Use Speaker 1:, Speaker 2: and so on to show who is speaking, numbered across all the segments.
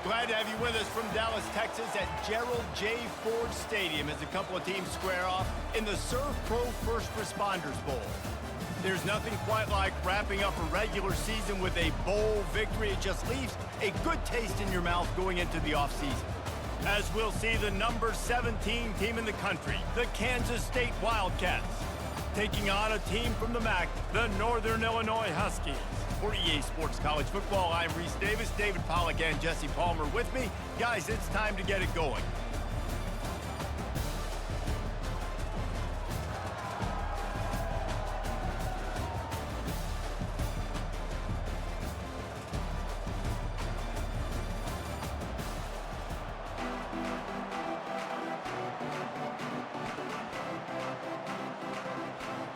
Speaker 1: Glad to have you with us from Dallas, Texas at Gerald J. Ford Stadium as a couple of teams square off in the Serve Pro First Responders Bowl. There's nothing quite like wrapping up a regular season with a bowl victory. It just leaves a good taste in your mouth going into the offseason. As we'll see the number 17 team in the country, the Kansas State Wildcats, taking on a team from the MAC, the Northern Illinois Huskies. For EA Sports College Football, I'm Reese Davis, David Pollack, and Jesse Palmer with me. Guys, it's time to get it going.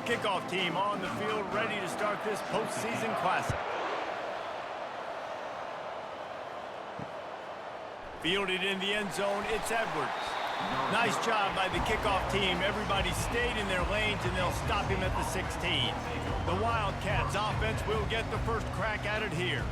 Speaker 1: Kickoff team on the field, ready to start this postseason classic. Fielded in the end zone, it's Edwards. Nice job by the kickoff team. Everybody stayed in their lanes, and they'll stop him at the 16. The Wildcats offense will get the first crack at it here.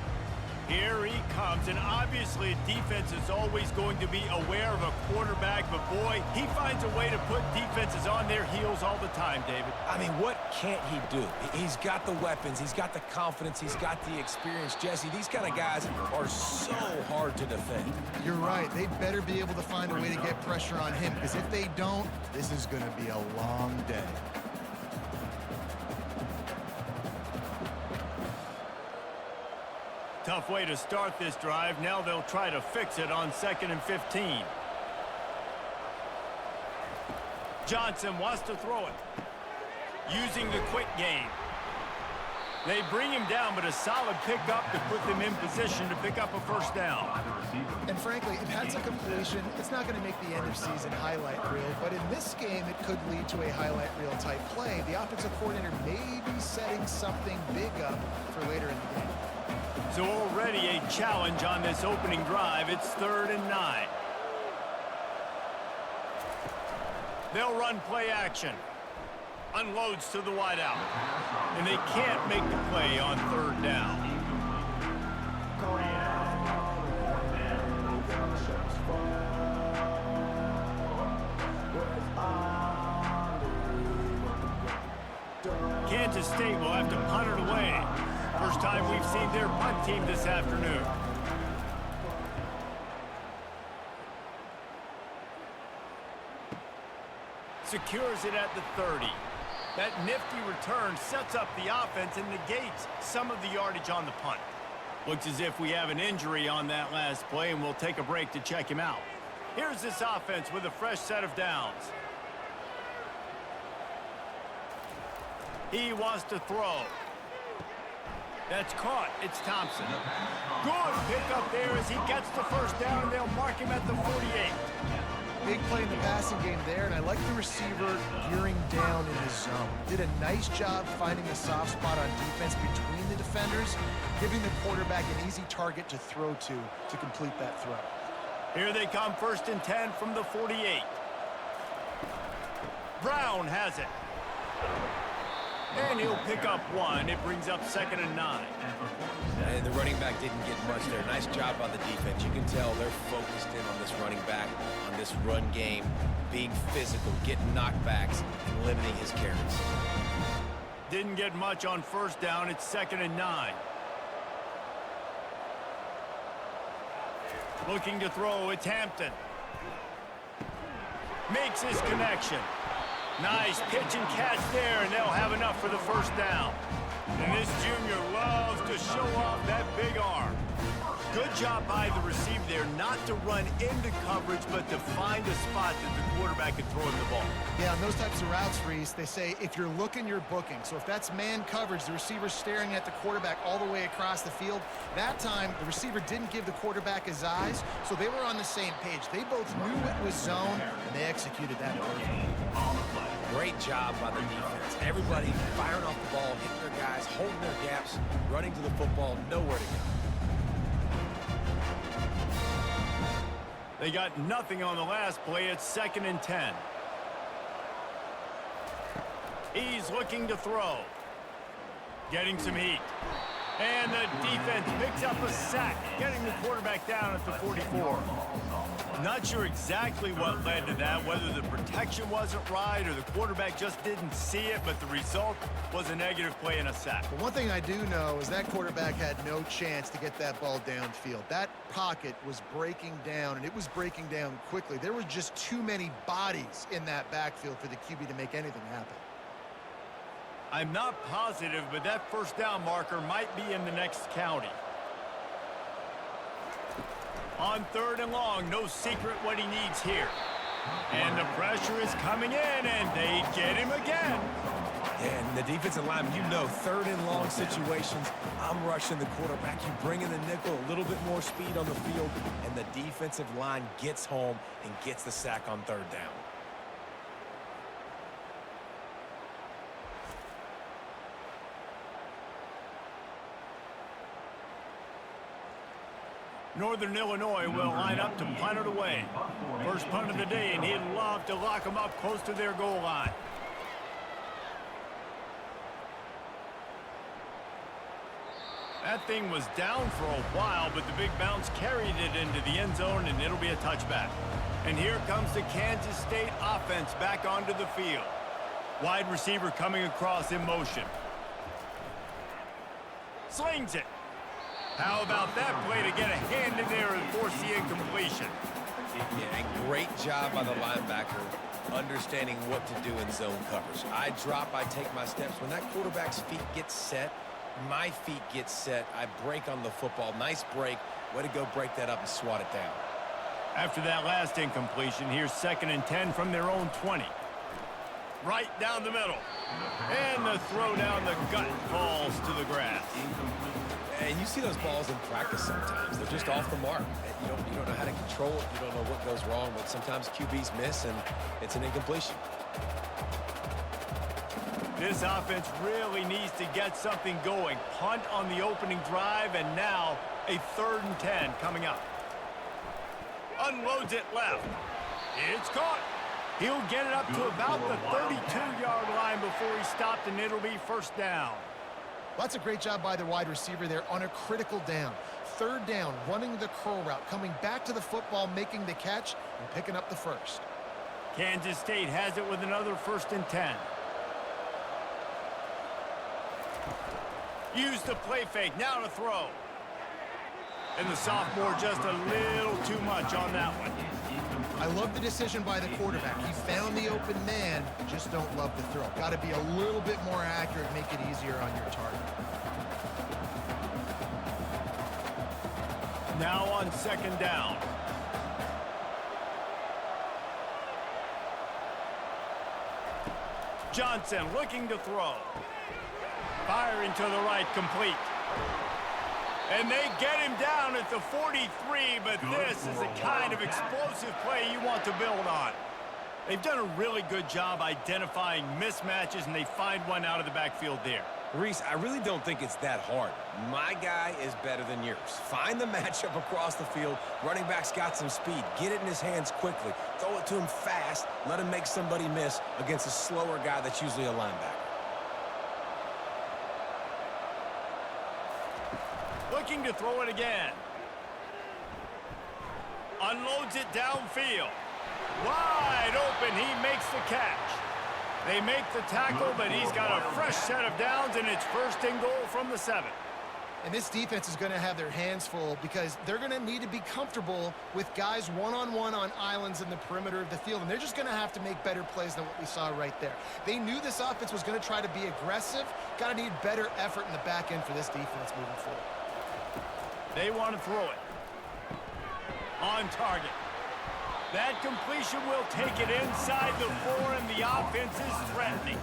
Speaker 1: Here he comes, and obviously defense is always going to be aware of a quarterback, but boy, he finds a way to put defenses on their heels all the time, David.
Speaker 2: I mean, what can't he do? He's got the weapons, he's got the confidence, he's got the experience. Jesse, these kind of guys are so hard to defend.
Speaker 3: You're right. They better be able to find a way to get pressure on him, because if they don't, this is going to be a long day.
Speaker 1: Tough way to start this drive. Now they'll try to fix it on 2nd and 15. Johnson wants to throw it. Using the quick game. They bring him down, but a solid pickup to put them in position to pick up a first down.
Speaker 3: And frankly, if that's a completion, it's not going to make the end of season highlight reel, but in this game, it could lead to a highlight reel type play. The offensive coordinator may be setting something big up for later in the game.
Speaker 1: So already a challenge on this opening drive. It's 3rd and 9. They'll run play action. Unloads to the wideout. And they can't make the play on 3rd down. Kansas State will have to punt it away. First time we've seen their punt team this afternoon. Secures it at the 30. That nifty return sets up the offense and negates some of the yardage on the punt. Looks as if we have an injury on that last play, and we'll take a break to check him out. Here's this offense with a fresh set of downs. He wants to throw. That's caught. It's Thompson. Good pickup there as he gets the first down, and they'll mark him at the 48.
Speaker 3: Big play in the passing game there, and I like the receiver gearing down in his zone. Did a nice job finding a soft spot on defense between the defenders, giving the quarterback an easy target to throw to complete that throw.
Speaker 1: Here they come, 1st and 10 from the 48. Brown has it. And he'll pick up 1. It brings up 2nd and 9.
Speaker 2: And the running back didn't get much there. Nice job by the defense. You can tell they're focused in on this running back, on this run game, being physical, getting knockbacks, and limiting his carries.
Speaker 1: Didn't get much on 1st down. It's 2nd and 9. Looking to throw. It's Hampton. Makes his connection. Nice pitch and catch there, and they'll have enough for the first down. And this junior loves to show off that big arm. Good job by the receiver there, not to run into coverage, but to find a spot that the quarterback can throw him the ball.
Speaker 3: Yeah, on those types of routes, Reese, they say if you're looking, you're booking. So if that's man coverage, the receiver's staring at the quarterback all the way across the field. That time, the receiver didn't give the quarterback his eyes, so they were on the same page. They both knew it was zone, and they executed that perfectly.
Speaker 2: Great job by the defense. Everybody firing off the ball, hitting their guys, holding their gaps, running to the football, nowhere to go.
Speaker 1: They got nothing on the last play. It's 2nd and 10. He's looking to throw. Getting some heat. And the defense picks up a sack, getting the quarterback down at the 44. Not sure exactly what led to that, whether the protection wasn't right or the quarterback just didn't see it, but the result was a negative play and a sack.
Speaker 3: But one thing I do know is that quarterback had no chance to get that ball downfield. That pocket was breaking down, and it was breaking down quickly. There were just too many bodies in that backfield for the QB to make anything happen.
Speaker 1: I'm not positive, but that first down marker might be in the next county. On 3rd and long, no secret what he needs here. And the pressure is coming in, and they get him again.
Speaker 2: Yeah, and the defensive line, you know, 3rd and long situations, I'm rushing the quarterback. You bring in the nickel, a little bit more speed on the field, and the defensive line gets home and gets the sack on 3rd down.
Speaker 1: Northern Illinois will line up to punt it away. First punt of the day, and he'd love to lock them up close to their goal line. That thing was down for a while, but the big bounce carried it into the end zone, and it'll be a touchback. And here comes the Kansas State offense back onto the field. Wide receiver coming across in motion. Slings it. How about that play to get a hand in there and force the incompletion?
Speaker 2: Yeah, and great job by the linebacker understanding what to do in zone coverage. I drop, I take my steps. When that quarterback's feet get set, my feet get set, I break on the football. Nice break. Way to go break that up and swat it down.
Speaker 1: After that last incompletion, here's 2nd and 10 from their own 20. Right down the middle. And the throw down the gut falls to the grass.
Speaker 2: And you see those balls in practice sometimes. They're just off the mark. You don't know how to control it. You don't know what goes wrong, but sometimes QBs miss, and it's an incompletion.
Speaker 1: This offense really needs to get something going. Punt on the opening drive, and now a 3rd and 10 coming up. Unloads it left. It's caught. He'll get it up to about the 32-yard line before he stopped, and it'll be 1st down.
Speaker 3: Well, that's a great job by the wide receiver there on a critical down. 3rd down, running the curl route, coming back to the football, making the catch, and picking up the 1st.
Speaker 1: Kansas State has it with another 1st and 10. Use the play fake, now to throw. And the sophomore just a little too much on that one.
Speaker 3: I love the decision by the quarterback. He found the open man, just don't love the throw. Got to be a little bit more accurate, make it easier on your target.
Speaker 1: Now on 2nd down. Johnson looking to throw. Firing to the right, complete. And they get him down at the 43, but this is the kind of explosive play you want to build on. They've done a really good job identifying mismatches, and they find one out of the backfield there.
Speaker 2: Reese, I really don't think it's that hard. My guy is better than yours. Find the matchup across the field. Running back's got some speed. Get it in his hands quickly. Throw it to him fast. Let him make somebody miss against a slower guy that's usually a linebacker.
Speaker 1: Looking to throw it again. Unloads it downfield. Wide open, he makes the catch. They make the tackle, but he's got a fresh set of downs, and it's 1st and goal from the 7.
Speaker 3: And this defense is going to have their hands full because they're going to need to be comfortable with guys one-on-one on islands in the perimeter of the field, and they're just going to have to make better plays than what we saw right there. They knew this offense was going to try to be aggressive. Got to need better effort in the back end for this defense moving forward.
Speaker 1: They want to throw it. On target. That completion will take it inside the 4, and the offense is threatening.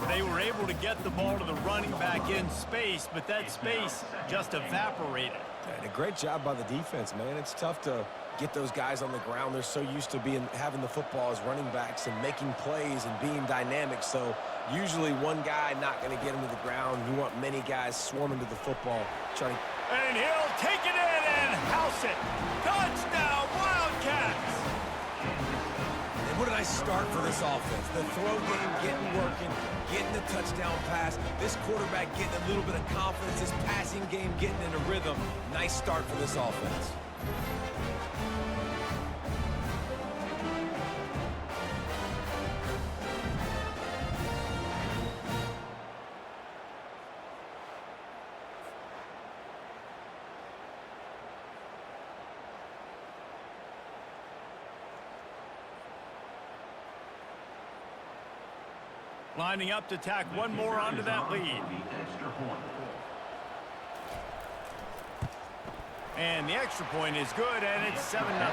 Speaker 1: They were able to get the ball to the running back in space, but that space just evaporated.
Speaker 2: And a great job by the defense, man. It's tough to get those guys on the ground. They're so used to having the football as running backs and making plays and being dynamic. So usually one guy not going to get him to the ground. You want many guys swarming to the football, trying to...
Speaker 1: And he'll take it in and house it. Touchdown, Wildcats!
Speaker 2: And what a nice start for this offense. The throw game getting working, getting the touchdown pass. This quarterback getting a little bit of confidence. This passing game getting in a rhythm. Nice start for this offense.
Speaker 1: Lining up to tack one more onto that lead. And the extra point is good, and it's 7-0.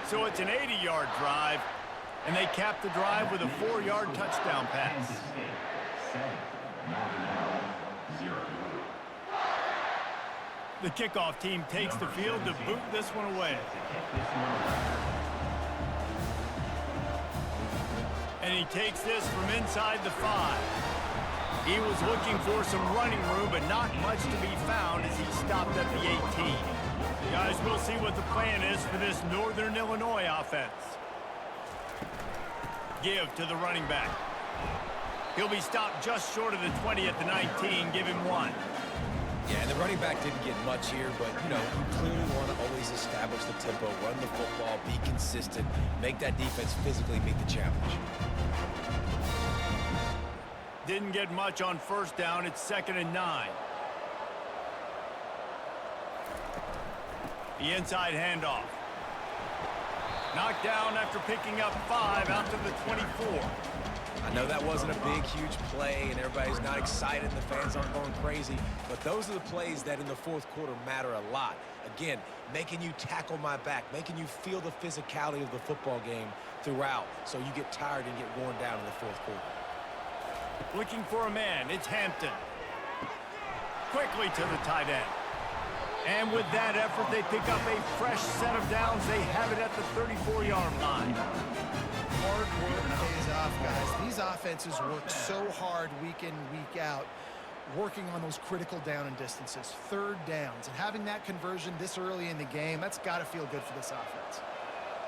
Speaker 1: So it's an 80-yard drive, and they cap the drive with a 4-yard touchdown pass. The kickoff team takes the field to boot this one away. And he takes this from inside the 5. He was looking for some running room, but not much to be found as he stopped at the 18. Guys, we'll see what the plan is for this Northern Illinois offense. Give to the running back. He'll be stopped just short of the 20 at the 19. Give him 1.
Speaker 2: Yeah, and the running back didn't get much here, but, you know, you clearly want to always establish the tempo, run the football, be consistent, make that defense physically meet the challenge.
Speaker 1: Didn't get much on first down. It's 2nd and 9. The inside handoff. Knocked down after picking up 5 out to the 24.
Speaker 2: I know that wasn't a big, huge play, and everybody's not excited, the fans aren't going crazy, but those are the plays that in the fourth quarter matter a lot. Again, making you tackle my back, making you feel the physicality of the football game throughout, so you get tired and get worn down in the fourth quarter.
Speaker 1: Looking for a man. It's Hampton. Quickly to the tight end. And with that effort, they pick up a fresh set of downs. They have it at the 34-yard line.
Speaker 3: Hard work pays off, guys. These offenses work so hard week in, week out, working on those critical down and distances, 3rd downs. And having that conversion this early in the game, that's got to feel good for this offense.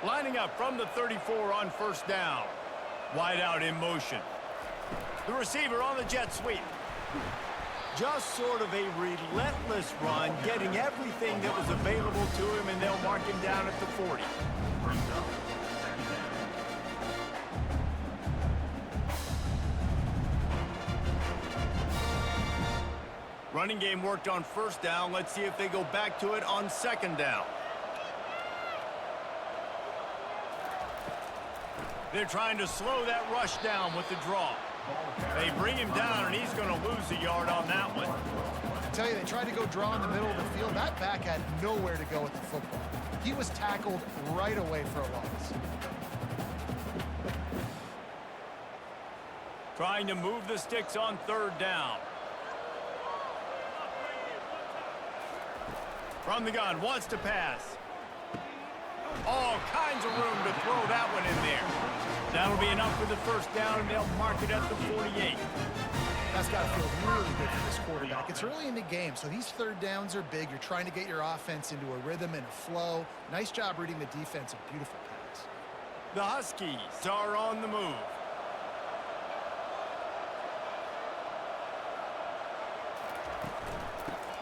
Speaker 1: Lining up from the 34 on first down. Wide out in motion. The receiver on the jet sweep. Just sort of a relentless run, getting everything that was available to him, and they'll mark him down at the 40. Running game worked on first down. Let's see if they go back to it on 2nd down. They're trying to slow that rush down with the draw. They bring him down, and he's going to lose a yard on that one.
Speaker 3: I tell you, they tried to go draw in the middle of the field. That back had nowhere to go with the football. He was tackled right away for a loss.
Speaker 1: Trying to move the sticks on 3rd down. From the gun, wants to pass. All kinds of room to throw that one in there. That'll be enough for the first down, and they'll mark it at the 48.
Speaker 3: That's got to feel really good for this quarterback. It's early in the game, so these 3rd downs are big. You're trying to get your offense into a rhythm and a flow. Nice job reading the defense. A beautiful pass.
Speaker 1: The Huskies are on the move.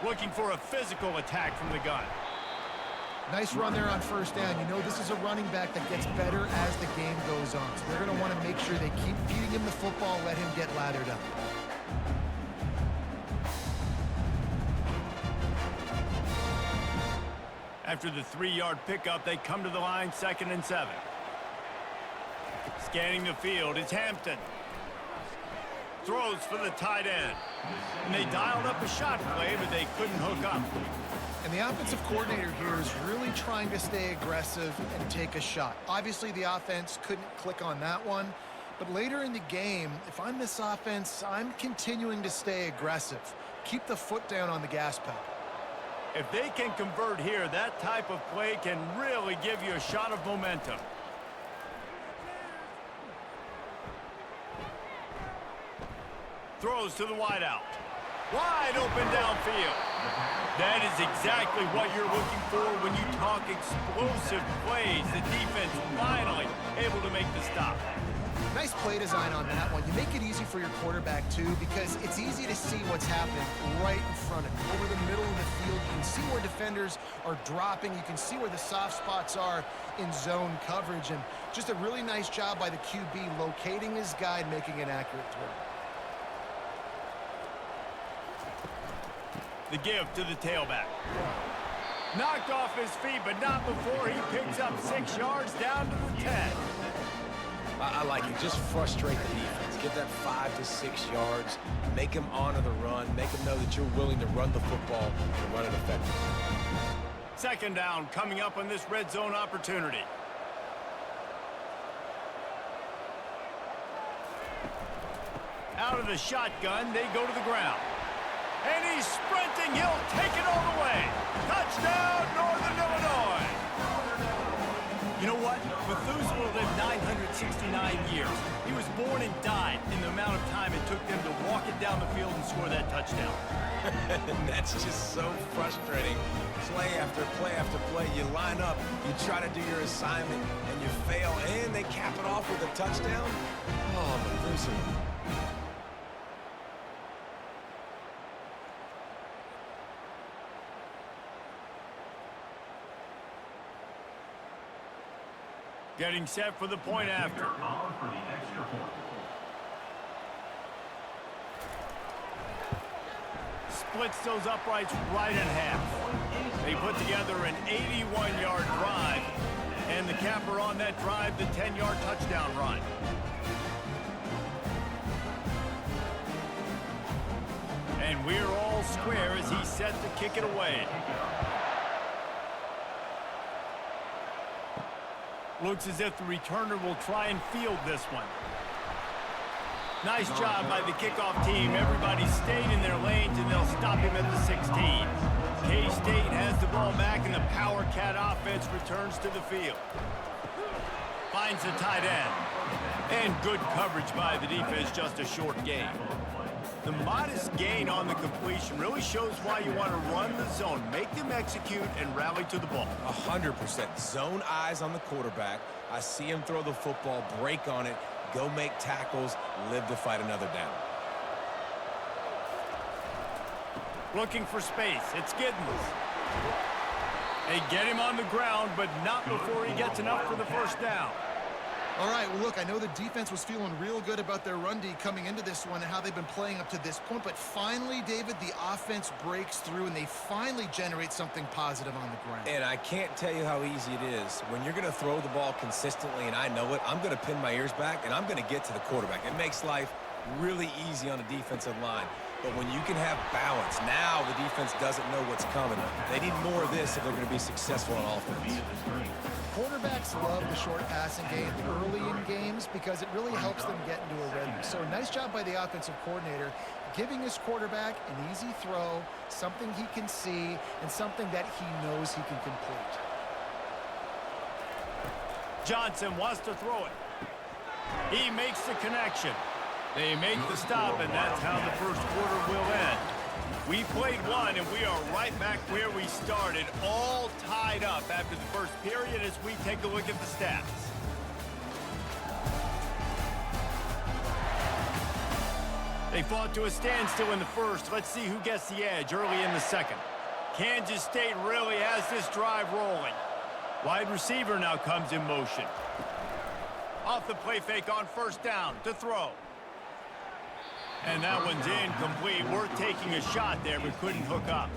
Speaker 1: Looking for a physical attack from the gun.
Speaker 3: Nice run there on first down. You know this is a running back that gets better as the game goes on. So they're going to want to make sure they keep feeding him the football, let him get lathered up.
Speaker 1: After the 3-yard pickup, they come to the line, 2nd and 7. Scanning the field, it's Hampton. Throws for the tight end. And they dialed up a shot play, but they couldn't hook up.
Speaker 3: And the offensive coordinator here is really trying to stay aggressive and take a shot. Obviously, the offense couldn't click on that one. But later in the game, if I'm this offense, I'm continuing to stay aggressive. Keep the foot down on the gas pedal.
Speaker 1: If they can convert here, that type of play can really give you a shot of momentum. Throws to the wideout. Wide open downfield. That is exactly what you're looking for when you talk explosive plays. The defense finally able to make the stop.
Speaker 3: Nice play design on that one. You make it easy for your quarterback, too, because it's easy to see what's happening right in front of you. Over the middle of the field, you can see where defenders are dropping. You can see where the soft spots are in zone coverage. And just a really nice job by the QB locating his guy and making an accurate throw.
Speaker 1: The give to the tailback. Knocked off his feet, but not before he picks up 6 yards down to the 10.
Speaker 2: I like it. Just frustrate the defense. Get that 5 to 6 yards. Make them honor the run. Make them know that you're willing to run the football and run it effectively.
Speaker 1: Second down coming up on this red zone opportunity. Out of the shotgun, they go to the ground. And he's sprinting. He'll take it all the way. Touchdown, Northern Illinois. You know what? Methuselah lived 969 years. He was born and died in the amount of time it took them to walk it down the field and score that touchdown.
Speaker 2: That's just so frustrating. Play after play after play. You line up, you try to do your assignment, and you fail, and they cap it off with a touchdown? Oh, Methuselah.
Speaker 1: Getting set for the point after. Splits those uprights right in half. They put together an 81-yard drive, and the capper on that drive, the 10-yard touchdown run. And we're all square as he's set to kick it away. Looks as if the returner will try and field this one. Nice job by the kickoff team. Everybody stayed in their lanes, and they'll stop him at the 16. K-State has the ball back, and the Power Cat offense returns to the field. Finds the tight end. And good coverage by the defense, just a short gain. The modest gain on the completion really shows why you want to run the zone. Make them execute and rally to the ball.
Speaker 2: 100%. Zone eyes on the quarterback. I see him throw the football, break on it, go make tackles, live to fight another down.
Speaker 1: Looking for space. It's Giddens. They get him on the ground, but not before he gets enough for the first down.
Speaker 3: All right, well, look, I know the defense was feeling real good about their run D coming into this one and how they've been playing up to this point, but finally, David, the offense breaks through and they finally generate something positive on the ground.
Speaker 2: And I can't tell you how easy it is. When you're going to throw the ball consistently, and I know it, I'm going to pin my ears back, and I'm going to get to the quarterback. It makes life really easy on the defensive line. But when you can have balance, now the defense doesn't know what's coming. They need more of this if they're going to be successful on offense.
Speaker 3: Quarterbacks love the short passing game early in games because it really helps them get into a rhythm. So nice job by the offensive coordinator giving his quarterback an easy throw, something he can see, and something that he knows he can complete.
Speaker 1: Johnson wants to throw it. He makes the connection. They make the stop, and that's how the first quarter will end. We played one, and we are right back where we started, all tied up after the first period as we take a look at the stats. They fought to a standstill in the first. Let's see who gets the edge early in the second. Kansas State really has this drive rolling. Wide receiver now comes in motion. Off the play fake on first down to throw. And that one's incomplete. We're taking a shot there, but couldn't hook up.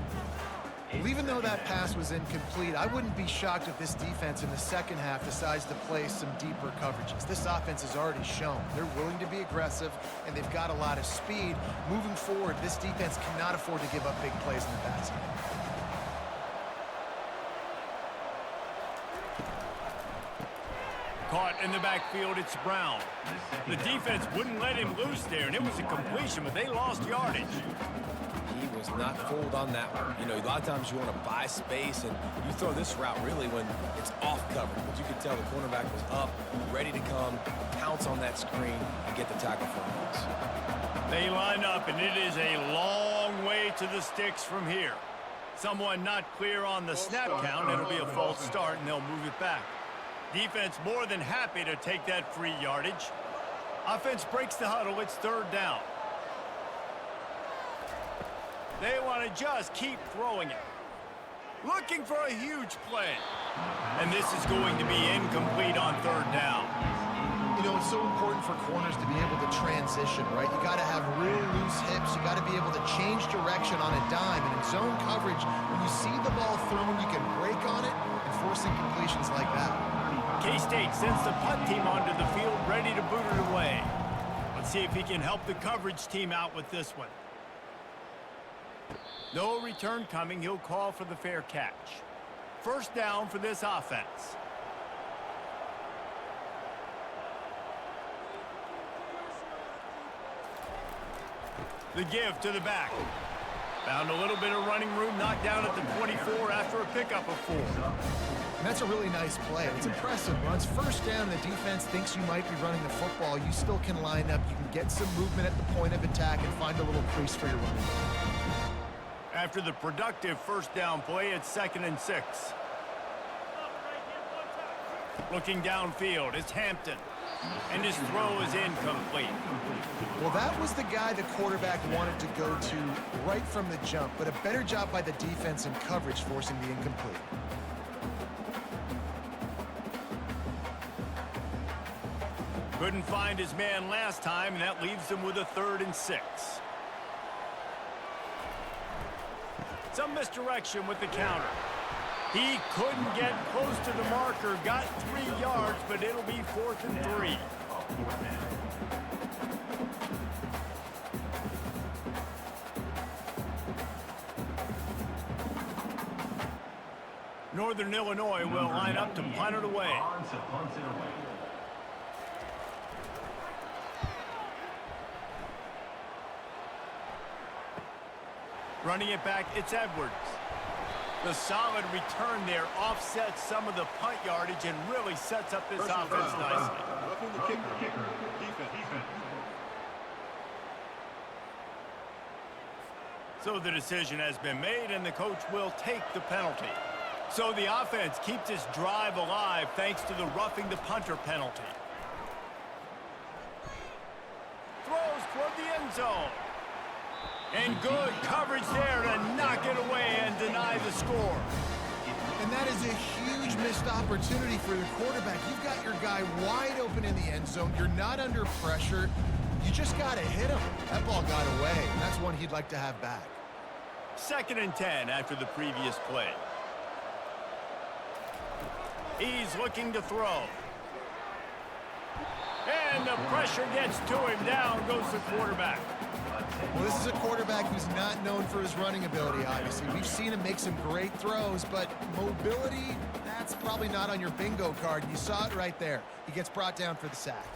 Speaker 3: Well, even though that pass was incomplete, I wouldn't be shocked if this defense in the second half decides to play some deeper coverages. This offense has already shown they're willing to be aggressive, and they've got a lot of speed. Moving forward, this defense cannot afford to give up big plays in the passing game.
Speaker 1: Caught in the backfield, it's Brown. The defense wouldn't let him loose there, and it was a completion, but they lost yardage.
Speaker 2: He was not fooled on that one. You know, a lot of times you want to buy space, and you throw this route really when it's off cover. But you could tell the cornerback was up, ready to come, pounce on that screen, and get the tackle for a loss.
Speaker 1: They line up, and it is a long way to the sticks from here. Someone not clear on the snap count. It'll be a false start, and they'll move it back. Defense more than happy to take that free yardage. Offense breaks the huddle. It's third down. They want to just keep throwing it. Looking for a huge play. And this is going to be incomplete on third down.
Speaker 3: You know, it's so important for corners to be able to transition, right? You got to have real loose hips. You got to be able to change direction on a dime. And in zone coverage, when you see the ball thrown, you can break on it and force incompletions like that.
Speaker 1: K-State sends the punt team onto the field, ready to boot it away. Let's see if he can help the coverage team out with this one. No return coming. He'll call for the fair catch. First down for this offense. The give to the back. Found a little bit of running room, knocked down at the 24 after a pickup of 4.
Speaker 3: And that's a really nice play. It's impressive. Once first down, the defense thinks you might be running the football. You still can line up. You can get some movement at the point of attack and find a little crease for your running back.
Speaker 1: After the productive first down play, it's 2nd and 6. Looking downfield, it's Hampton. And his throw is incomplete.
Speaker 3: Well, that was the guy the quarterback wanted to go to right from the jump, but a better job by the defense in coverage forcing the incomplete.
Speaker 1: Couldn't find his man last time, and that leaves him with a 3rd and 6. Some misdirection with the counter. He couldn't get close to the marker, got 3 yards, but it'll be 4th and 3. Northern Illinois will line up to punt it away. Running it back, it's Edwards. The solid return there offsets some of the punt yardage and really sets up this offense nicely. So the decision has been made, and the coach will take the penalty. So the offense keeps its drive alive thanks to the roughing the punter penalty. Throws toward the end zone. And good coverage there to knock it away and deny the score.
Speaker 3: And that is a huge missed opportunity for the quarterback. You've got your guy wide open in the end zone. You're not under pressure. You just got to hit him. That ball got away, and that's one he'd like to have back.
Speaker 1: 2nd and 10 after the previous play. He's looking to throw. And the pressure gets to him. Down goes the quarterback.
Speaker 3: Well, this is a quarterback who's not known for his running ability, obviously. We've seen him make some great throws, but mobility, that's probably not on your bingo card. You saw it right there. He gets brought down for the sack.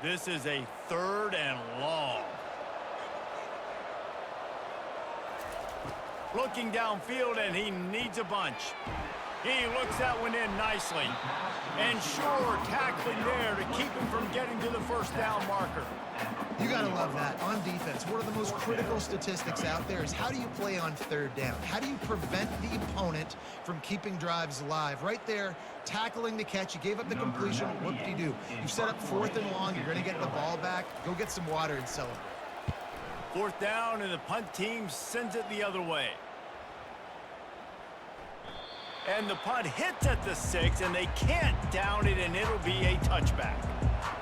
Speaker 1: This is a 3rd and long. Looking downfield, and he needs a bunch. He looks that one in nicely. And sure, tackling there to keep him from getting to the first down marker.
Speaker 3: You got to love that. On defense, one of the most critical statistics out there is how do you play on 3rd down? How do you prevent the opponent from keeping drives alive? Right there, tackling the catch. You gave up the completion. What did you do? You set up 4th and long. You're going to get the ball back. Go get some water and celebrate.
Speaker 1: 4th down, and the punt team sends it the other way. And the punt hits at the 6, and they can't down it, and it'll be a touchback.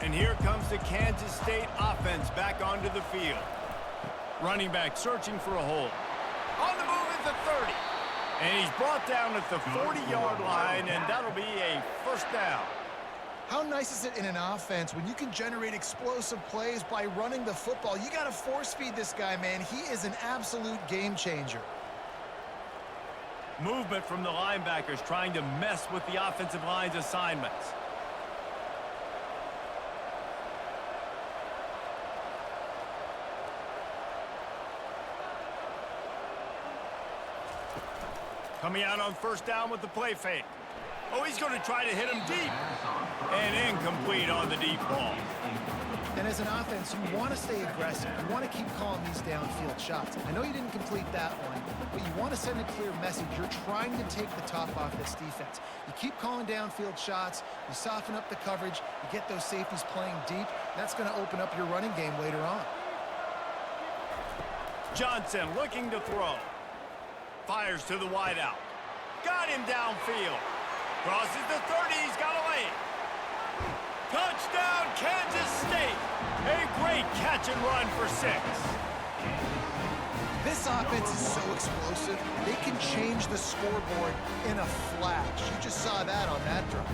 Speaker 1: And here comes the Kansas State offense back onto the field. Running back searching for a hole. On the move at the 30. And he's brought down at the 40-yard line, and that'll be a first down.
Speaker 3: How nice is it in an offense when you can generate explosive plays by running the football? You got to force feed this guy, man. He is an absolute game changer.
Speaker 1: Movement from the linebackers trying to mess with the offensive line's assignments. Coming out on first down with the play fake. Oh, he's going to try to hit him deep. And incomplete on the deep ball.
Speaker 3: And as an offense, you want to stay aggressive. You want to keep calling these downfield shots. I know you didn't complete that one, but you want to send a clear message. You're trying to take the top off this defense. You keep calling downfield shots. You soften up the coverage. You get those safeties playing deep. That's going to open up your running game later on.
Speaker 1: Johnson looking to throw. Fires to the wideout. Got him downfield. Crosses the 30. He's got away. Touchdown, Kansas State. A great catch and run for 6.
Speaker 3: This offense is so explosive, they can change the scoreboard in a flash. You just saw that on that drive.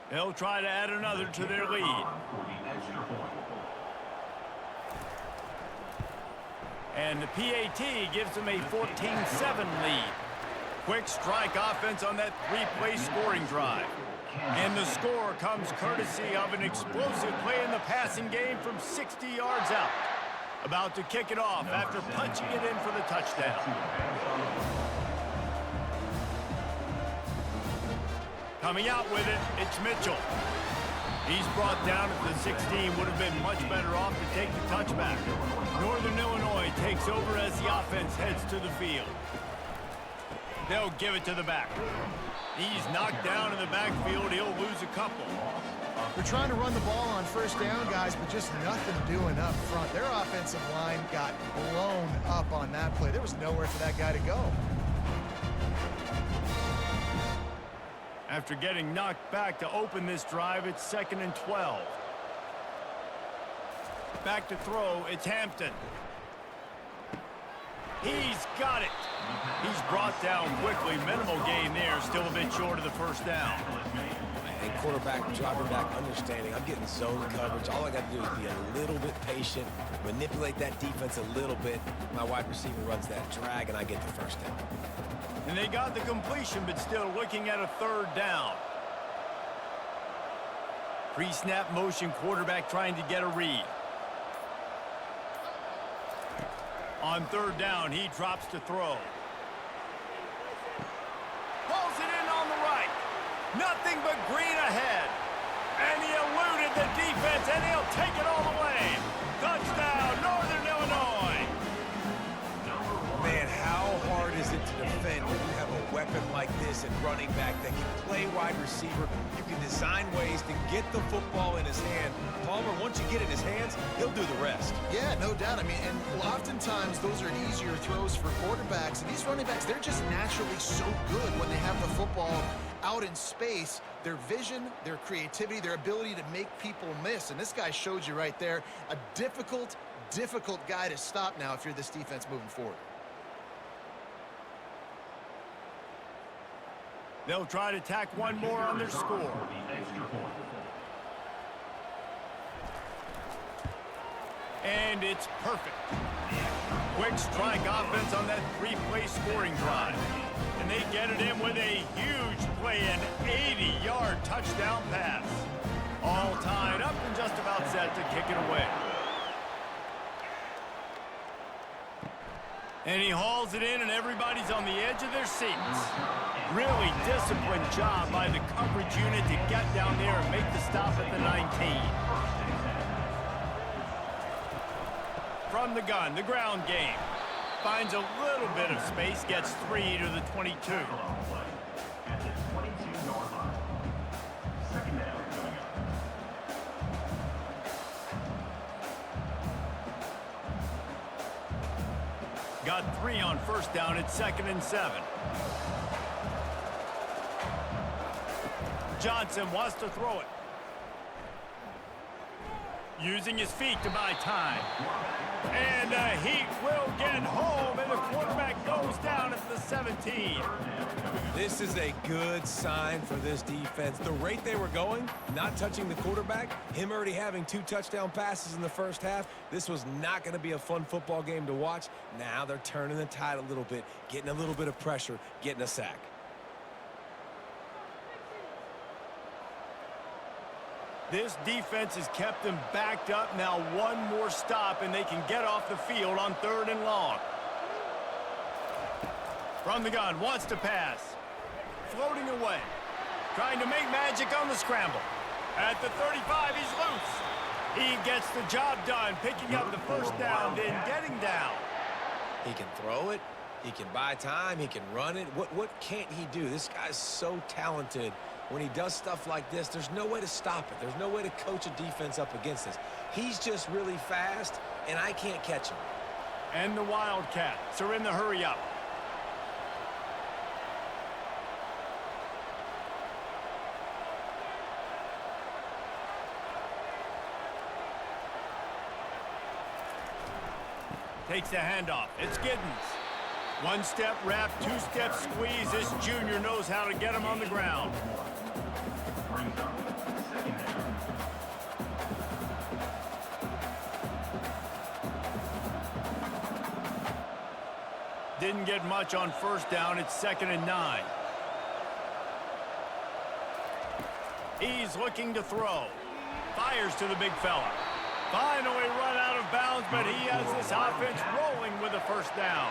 Speaker 1: They'll try to add another to their lead. And the PAT gives them a 14-7 lead. Quick strike offense on that 3-play scoring drive. And the score comes courtesy of an explosive play in the passing game from 60 yards out. About to kick it off after punching it in for the touchdown. Coming out with it, it's Mitchell. He's brought down at the 16. Would have been much better off to take the touchback. Northern Illinois takes over as the offense heads to the field. They'll give it to the back. He's knocked down in the backfield. He'll lose a couple.
Speaker 3: They're trying to run the ball on first down, guys, but just nothing doing up front. Their offensive line got blown up on that play. There was nowhere for that guy to go.
Speaker 1: After getting knocked back to open this drive, it's 2nd and 12. Back to throw, it's Hampton. He's got it. He's brought down quickly. Minimal gain there, still a bit short of the first down.
Speaker 2: And quarterback, driving back, understanding, I'm getting zone coverage. All I got to do is be a little bit patient, manipulate that defense a little bit. My wide receiver runs that drag, and I get the first down.
Speaker 1: And they got the completion, but still looking at a 3rd down. Pre-snap motion, quarterback trying to get a read. On 3rd down, he drops to throw. Pulls it in on the right. Nothing but green ahead. And he eluded the defense, and he'll take it all the way. Touchdown, Northern Illinois.
Speaker 2: Man, how hard is it to defend when you have a weapon like this at running back that can play wide receiver? You can design ways to get the football in his hand. Palmer, once you get it in his hands, he'll do the rest.
Speaker 3: Yeah, no doubt. I mean, and oftentimes those are easier throws for quarterbacks. And these running backs, they're just naturally so good when they have the football out in space. Their vision, their creativity, their ability to make people miss. And this guy showed you right there, a difficult guy to stop now if you're this defense moving forward.
Speaker 1: They'll try to tack one more on their score. And it's perfect. Quick strike offense on that 3-play scoring drive. And they get it in with a huge play, an 80-yard touchdown pass. All tied up and just about set to kick it away. And he hauls it in, and everybody's on the edge of their seats. Really disciplined job by the coverage unit to get down there and make the stop at the 19. From the gun, the ground game. Finds a little bit of space, gets 3 to the 22. Got 3 on first down. It's 2nd and 7. Johnson wants to throw it. using his feet to buy time. And he will get home, and the quarterback goes down at the 17.
Speaker 2: This is a good sign for this defense. The rate they were going, not touching the quarterback, him already having 2 touchdown passes in the first half, this was not going to be a fun football game to watch. Now they're turning the tide a little bit, getting a little bit of pressure, getting a sack.
Speaker 1: This defense has kept them backed up. Now one more stop, and they can get off the field on 3rd and long. From the gun, wants to pass. Floating away. Trying to make magic on the scramble. At the 35, he's loose. He gets the job done, picking up the first down, then getting down.
Speaker 2: He can throw it. He can buy time. He can run it. What can't he do? This guy's so talented. When he does stuff like this, there's no way to stop it. There's no way to coach a defense up against this. He's just really fast, and I can't catch him.
Speaker 1: And the Wildcats are in the hurry-up. Takes the handoff. It's Giddens. 1-step wrap, 2-step squeeze. This junior knows how to get him on the ground. Didn't get much on first down. It's 2nd and 9. He's looking to throw. Fires to the big fella. Finally run out of bounds, but he has this offense rolling with a first down.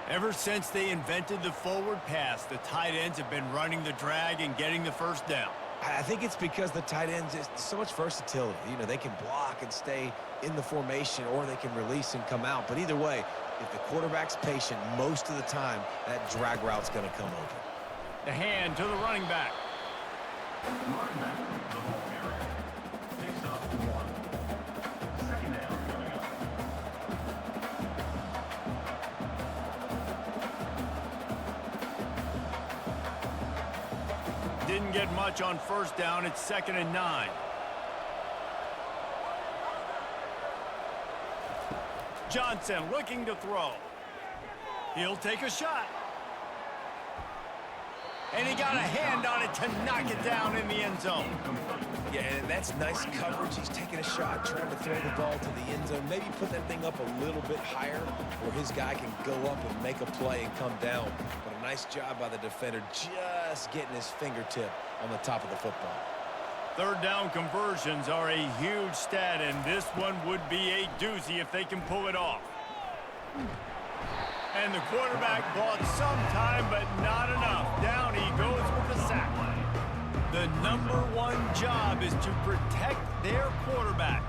Speaker 1: Ever since they invented the forward pass, the tight ends have been running the drag and getting the first down.
Speaker 2: I think it's because the tight ends is so much versatility. You know, they can block and stay in the formation, or they can release and come out. But either way, if the quarterback's patient, most of the time, that drag route's going to come open.
Speaker 1: The hand to the running back. Didn't get much on first down. It's 2nd and 9. Johnson looking to throw. He'll take a shot. And he got a hand on it to knock it down in the end zone.
Speaker 2: Yeah, and that's nice coverage. He's taking a shot, trying to throw the ball to the end zone. Maybe put that thing up a little bit higher where his guy can go up and make a play and come down. But a nice job by the defender just getting his fingertip on the top of the football.
Speaker 1: 3rd down conversions are a huge stat, and this one would be a doozy if they can pull it off. And the quarterback bought some time, but not enough. Down he goes with the sack. The #1 job is to protect their quarterback,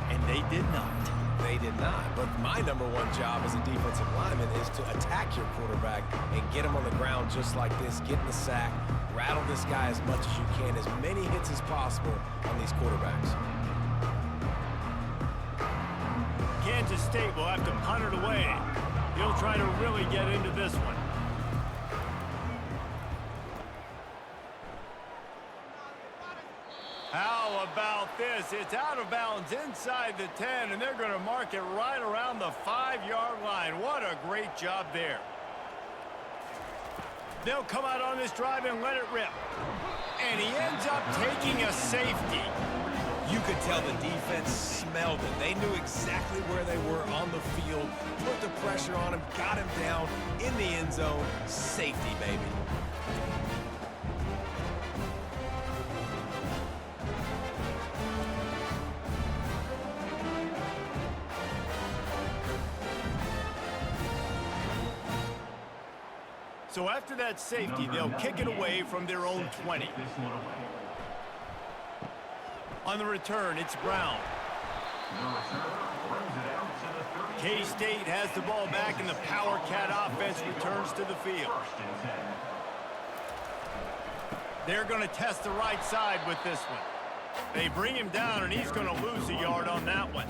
Speaker 1: and they did not.
Speaker 2: They did not. But my #1 job as a defensive lineman is to attack your quarterback and get him on the ground just like this, get in the sack, rattle this guy as much as you can, as many hits as possible on these quarterbacks.
Speaker 1: Kansas State will have to punt it away. He'll try to really get into this one. How about this? It's out of bounds inside the 10, and they're going to mark it right around the 5-yard line. What a great job there. They'll come out on this drive and let it rip. And he ends up taking a safety.
Speaker 2: You could tell the defense smelled it. They knew exactly where they were on the field, put the pressure on him, got him down in the end zone. Safety, baby.
Speaker 1: So after that safety, they'll kick it away from their own 20. On the return, it's Brown. K-State has the ball back, and the Power Cat offense returns to the field. They're going to test the right side with this one. They bring him down, and he's going to lose a yard on that one.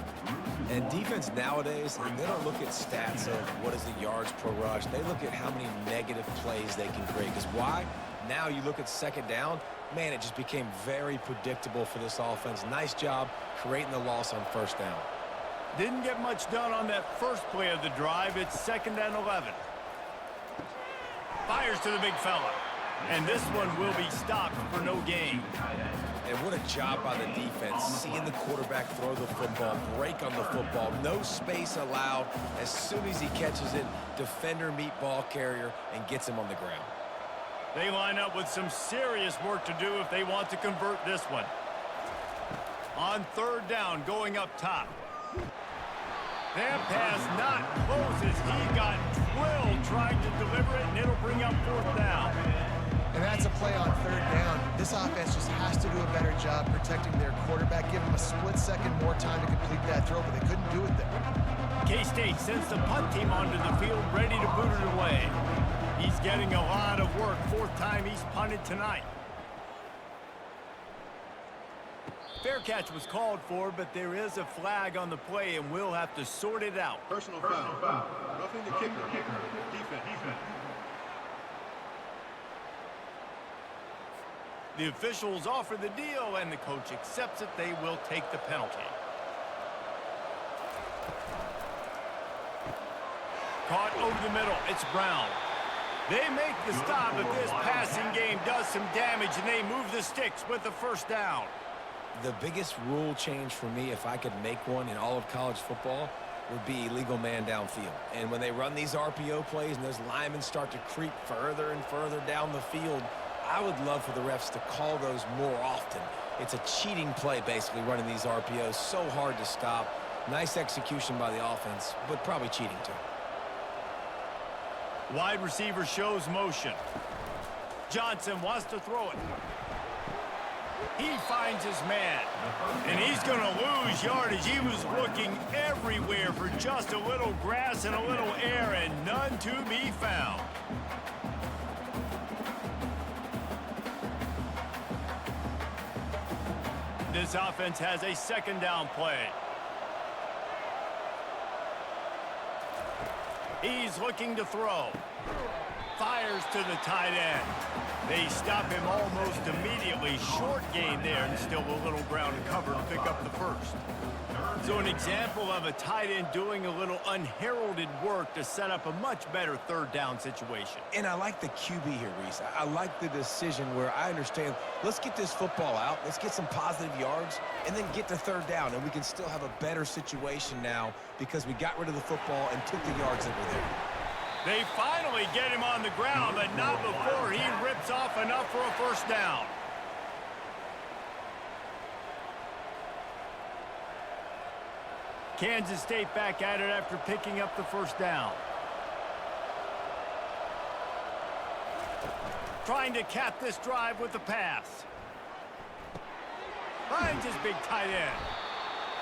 Speaker 2: And defense nowadays, they don't look at stats of what is the yards per rush. They look at how many negative plays they can create. Because why? Now you look at second down, Man, it just became very predictable for this offense. Nice job creating the loss on first down.
Speaker 1: Didn't get much done on that first play of the drive. It's 2nd and 11. Fires to the big fella. And this one will be stopped for no gain.
Speaker 2: And what a job by the defense, seeing the quarterback throw the football, break on the football, no space allowed. As soon as he catches it, defender meet ball carrier and gets him on the ground.
Speaker 1: They line up with some serious work to do if they want to convert this one. On 3rd down, going up top. That pass not close as he got drilled trying to deliver it, and it'll bring up 4th down.
Speaker 3: And that's a play on 3rd down. This offense just has to do a better job protecting their quarterback. Give them a split second more time to complete that throw, but they couldn't do it there.
Speaker 1: K-State sends the punt team onto the field, ready to boot it away. He's getting a lot of work. 4th time he's punted tonight. Fair catch was called for, but there is a flag on the play, and we'll have to sort it out.
Speaker 4: Personal foul. Roughing the kicker. Defense.
Speaker 1: The officials offer the deal, and the coach accepts it. They will take the penalty. Caught over the middle. It's Brown. They make the stop, but this passing game does some damage, and they move the sticks with the 1st down.
Speaker 2: The biggest rule change for me, if I could make one in all of college football, would be illegal man downfield. And when they run these RPO plays and those linemen start to creep further and further down the field, I would love for the refs to call those more often. It's a cheating play, basically, running these RPOs. So hard to stop. Nice execution by the offense, but probably cheating too.
Speaker 1: Wide receiver shows motion. Johnson wants to throw it. He finds his man, and he's going to lose yardage. He was looking everywhere for just a little grass and a little air, and none to be found. This offense has a 2nd down play. He's looking to throw. Fires to the tight end. They stop him almost immediately. Short gain there, and still a little ground to cover to pick up the 1st. So an example of a tight end doing a little unheralded work to set up a much better 3rd down situation.
Speaker 2: And I like the QB here, Reese. I like the decision where I understand, let's get this football out, let's get some positive yards, and then get to 3rd down, and we can still have a better situation now because we got rid of the football and took the yards that were there.
Speaker 1: They finally get him on the ground, but not before he rips off enough for a 1st down. Kansas State back at it after picking up the 1st down. Trying to cap this drive with the pass. Finds his big tight end.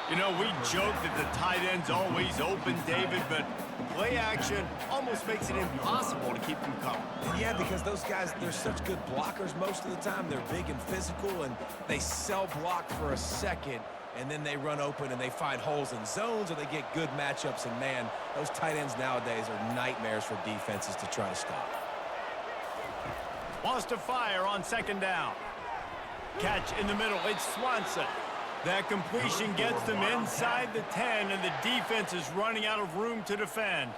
Speaker 1: You know, we joke that the tight end's always open, David, but play action almost makes it impossible to keep them covered.
Speaker 2: Yeah, because those guys, they're such good blockers most of the time. They're big and physical, and they sell block for a second, and then they run open and they find holes in zones, or they get good matchups. And, man, those tight ends nowadays are nightmares for defenses to try to stop.
Speaker 1: Wants to fire on 2nd down. Catch in the middle. It's Swanson. That completion gets them inside the 10, and the defense is running out of room to defend.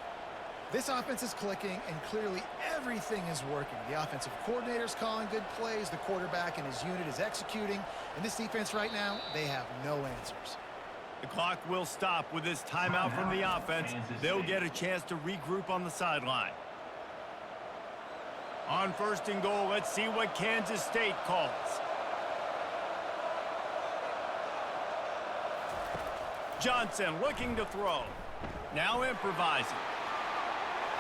Speaker 3: This offense is clicking, and clearly everything is working. The offensive coordinator's calling good plays. The quarterback and his unit is executing. And this defense right now, they have no answers.
Speaker 1: The clock will stop with this timeout from the offense. They'll get a chance to regroup on the sideline. On 1st and goal, let's see what Kansas State calls. Johnson looking to throw. Now improvising.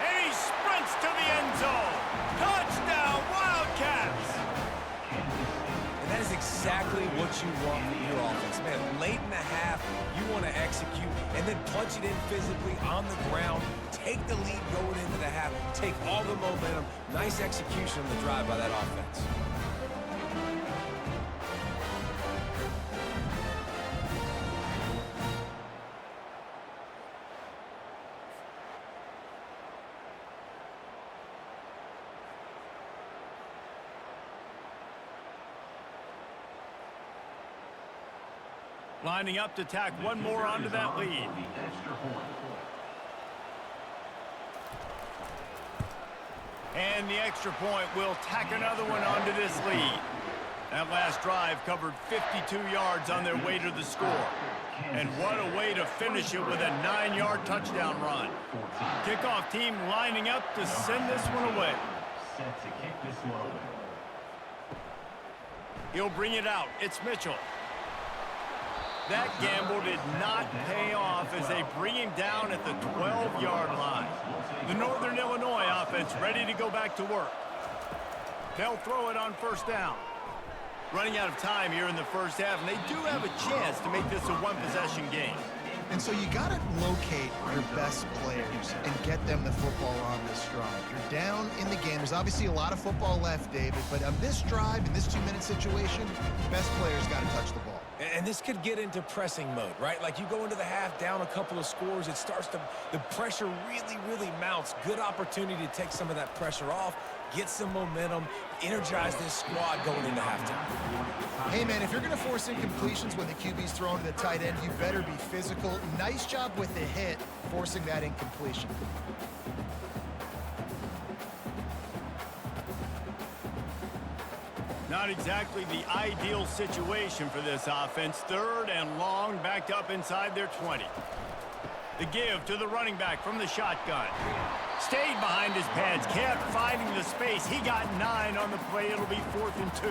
Speaker 1: And he sprints to the end zone. Touchdown, Wildcats!
Speaker 2: And that is exactly what you want from your offense, man. Late in the half, you want to execute and then punch it in physically on the ground. Take the lead going into the half. Take all the momentum. Nice execution on the drive by that offense.
Speaker 1: Lining up to tack one more onto that lead. And the extra point will tack another one onto this lead. That last drive covered 52 yards on their way to the score. And what a way to finish it with a 9-yard touchdown run. Kickoff team lining up to send this one away.
Speaker 5: Set to kick this one away.
Speaker 1: He'll bring it out. It's Mitchell. That gamble did not pay off as they bring him down at the 12-yard line. The Northern Illinois offense ready to go back to work. They'll throw it on first down. Running out of time here in the first half, and they do have a chance to make this a one-possession game.
Speaker 3: And so you got to locate your best players and get them the football on this drive. You're down in the game. There's obviously a lot of football left, David, but on this drive, in this 2-minute situation, best players got to touch the ball.
Speaker 2: And this could get into pressing mode, right? Like you go into the half down a couple of scores, it starts to, the pressure really mounts. Good opportunity to take some of that pressure off, get some momentum, energize this squad going into halftime.
Speaker 3: Hey, man, if you're going to force incompletions when the QB's throwing to the tight end, you better be physical. Nice job with the hit, forcing that incompletion.
Speaker 1: Not exactly the ideal situation for this offense. 3rd and long, backed up inside their 20. The give to the running back from the shotgun. Stayed behind his pads, kept finding the space. He got 9 on the play. It'll be 4th and 2.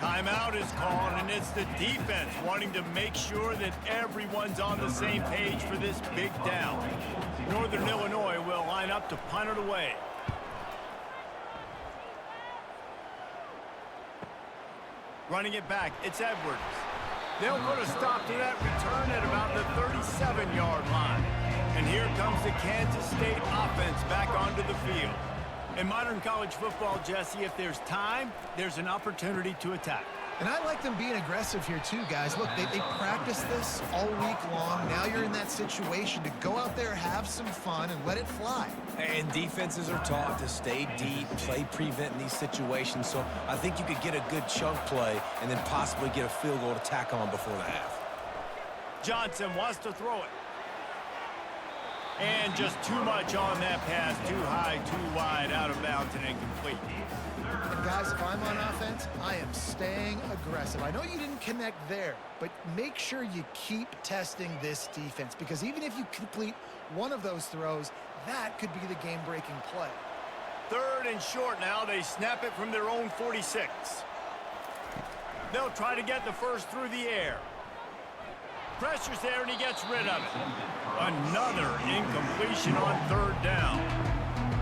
Speaker 1: Timeout is called, and it's the defense wanting to make sure that everyone's on the same page for this big down. Northern Illinois will line up to punt it away. Running it back, it's Edwards. They'll put a stop to that return at about the 37-yard line. And here comes the Kansas State offense back onto the field. In modern college football, Jesse, if there's time, there's an opportunity to attack.
Speaker 3: And I like them being aggressive here too, guys. Look, they practice this all week long. Now you're in that situation to go out there, have some fun, and let it fly.
Speaker 2: And defenses are taught to stay deep, play prevent in these situations. So I think you could get a good chunk play and then possibly get a field goal to tack on before the half.
Speaker 1: Johnson wants to throw it. And just too much on that pass. Too high, too wide, out of bounds, and incomplete.
Speaker 3: And guys, if I'm on offense, I am staying aggressive. I know you didn't connect there, but make sure you keep testing this defense, because even if you complete one of those throws, that could be the game-breaking play.
Speaker 1: 3rd and short now. They snap it from their own 46. They'll try to get the first through the air. Pressure's there, and he gets rid of it. Another incompletion on 3rd down.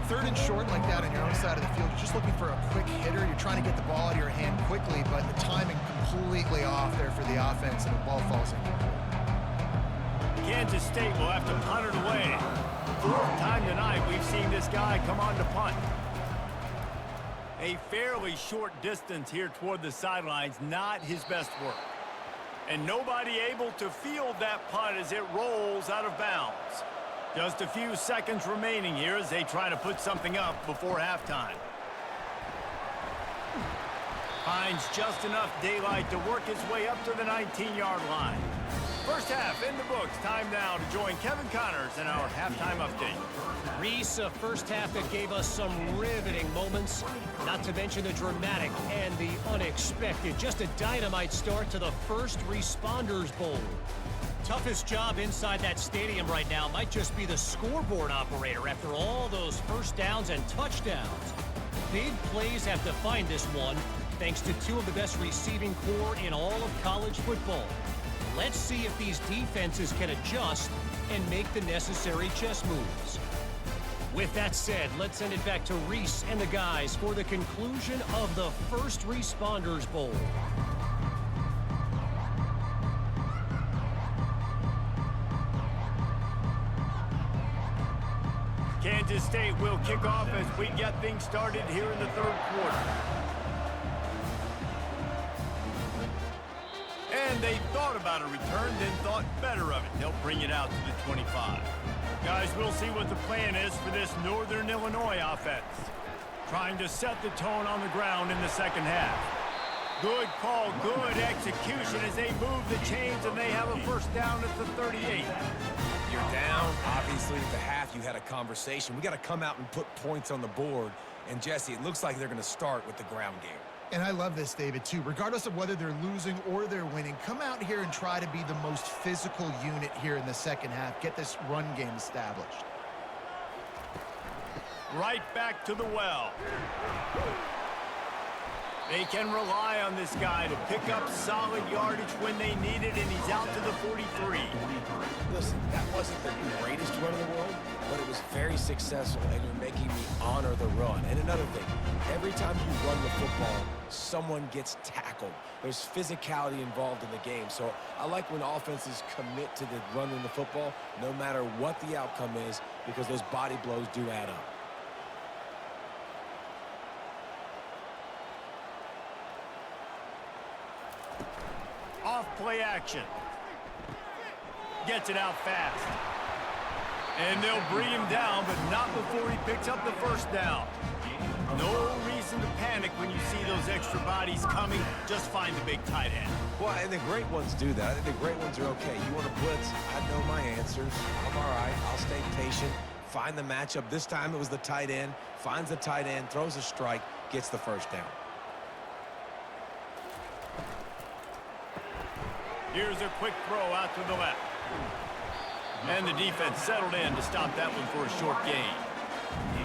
Speaker 3: 3rd and short like that on your own side of the field, you're just looking for a quick hitter. You're trying to get the ball out of your hand quickly, but the timing completely off there for the offense, and the ball falls incomplete.
Speaker 1: Kansas State will have to punt it away. 4th time tonight we've seen this guy come on to punt. A fairly short distance here toward the sidelines, not his best work. And nobody able to field that punt as it rolls out of bounds. Just a few seconds remaining here as they try to put something up before halftime. Finds just enough daylight to work his way up to the 19-yard line. First half in the books. Time now to join Kevin Connors in our halftime update.
Speaker 6: Reese, a first half that gave us some riveting moments, not to mention the dramatic and the unexpected. Just a dynamite start to the First Responders Bowl. Toughest job inside that stadium right now might just be the scoreboard operator after all those first downs and touchdowns. Big plays have defined this one, thanks to 2 of the best receiving corps in all of college football. Let's see if these defenses can adjust and make the necessary chess moves. With that said, let's send it back to Reese and the guys for the conclusion of the First Responders Bowl.
Speaker 1: Kansas State will kick off as we get things started here in the 3rd quarter. And they thought about a return, then thought better of it. They'll bring it out to the 25. Guys, we'll see what the plan is for this Northern Illinois offense. Trying to set the tone on the ground in the second half. Good call, good execution as they move the chains, and they have a first down at the 38.
Speaker 2: You're down. Obviously, at the half, you had a conversation. We got to come out and put points on the board. And, Jesse, it looks like they're going to start with the ground game.
Speaker 3: And I love this, David, too. Regardless of whether they're losing or they're winning, come out here and try to be the most physical unit here in the second half. Get this run game established.
Speaker 1: Right back to the well. They can rely on this guy to pick up solid yardage when they need it, and he's out to the 43.
Speaker 2: Listen, that wasn't the greatest run in the world, but it was very successful, and you're making me honor the run. And another thing, every time you run the football, someone gets tackled. There's physicality involved in the game. So I like when offenses commit to the running the football, no matter what the outcome is, because those body blows do add up.
Speaker 1: Off play action. Gets it out fast. And they'll bring him down, but not before he picks up the first down. No reason to panic when you see those extra bodies coming. Just find the big tight end.
Speaker 2: Well, and the great ones do that. I think the great ones are okay. You want to blitz? I know my answers. I'm all right. I'll stay patient. Find the matchup. This time it was the tight end. Finds the tight end, throws a strike, gets the first down.
Speaker 1: Here's a quick throw out to the left. And the defense settled in to stop that one for a short gain.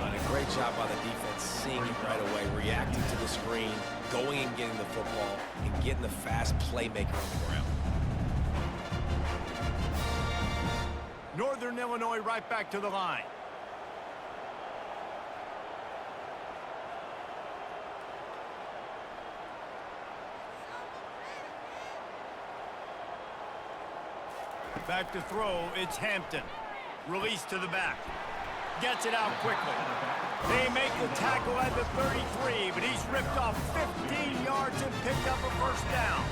Speaker 2: And a great job by the defense, seeing it right away, reacting to the screen, going and getting the football, and getting the fast playmaker on the ground.
Speaker 1: Northern Illinois right back to the line. Back to throw, it's Hampton. Release to the back. Gets it out quickly. They make the tackle at the 33, but he's ripped off 15 yards and picked up a first down.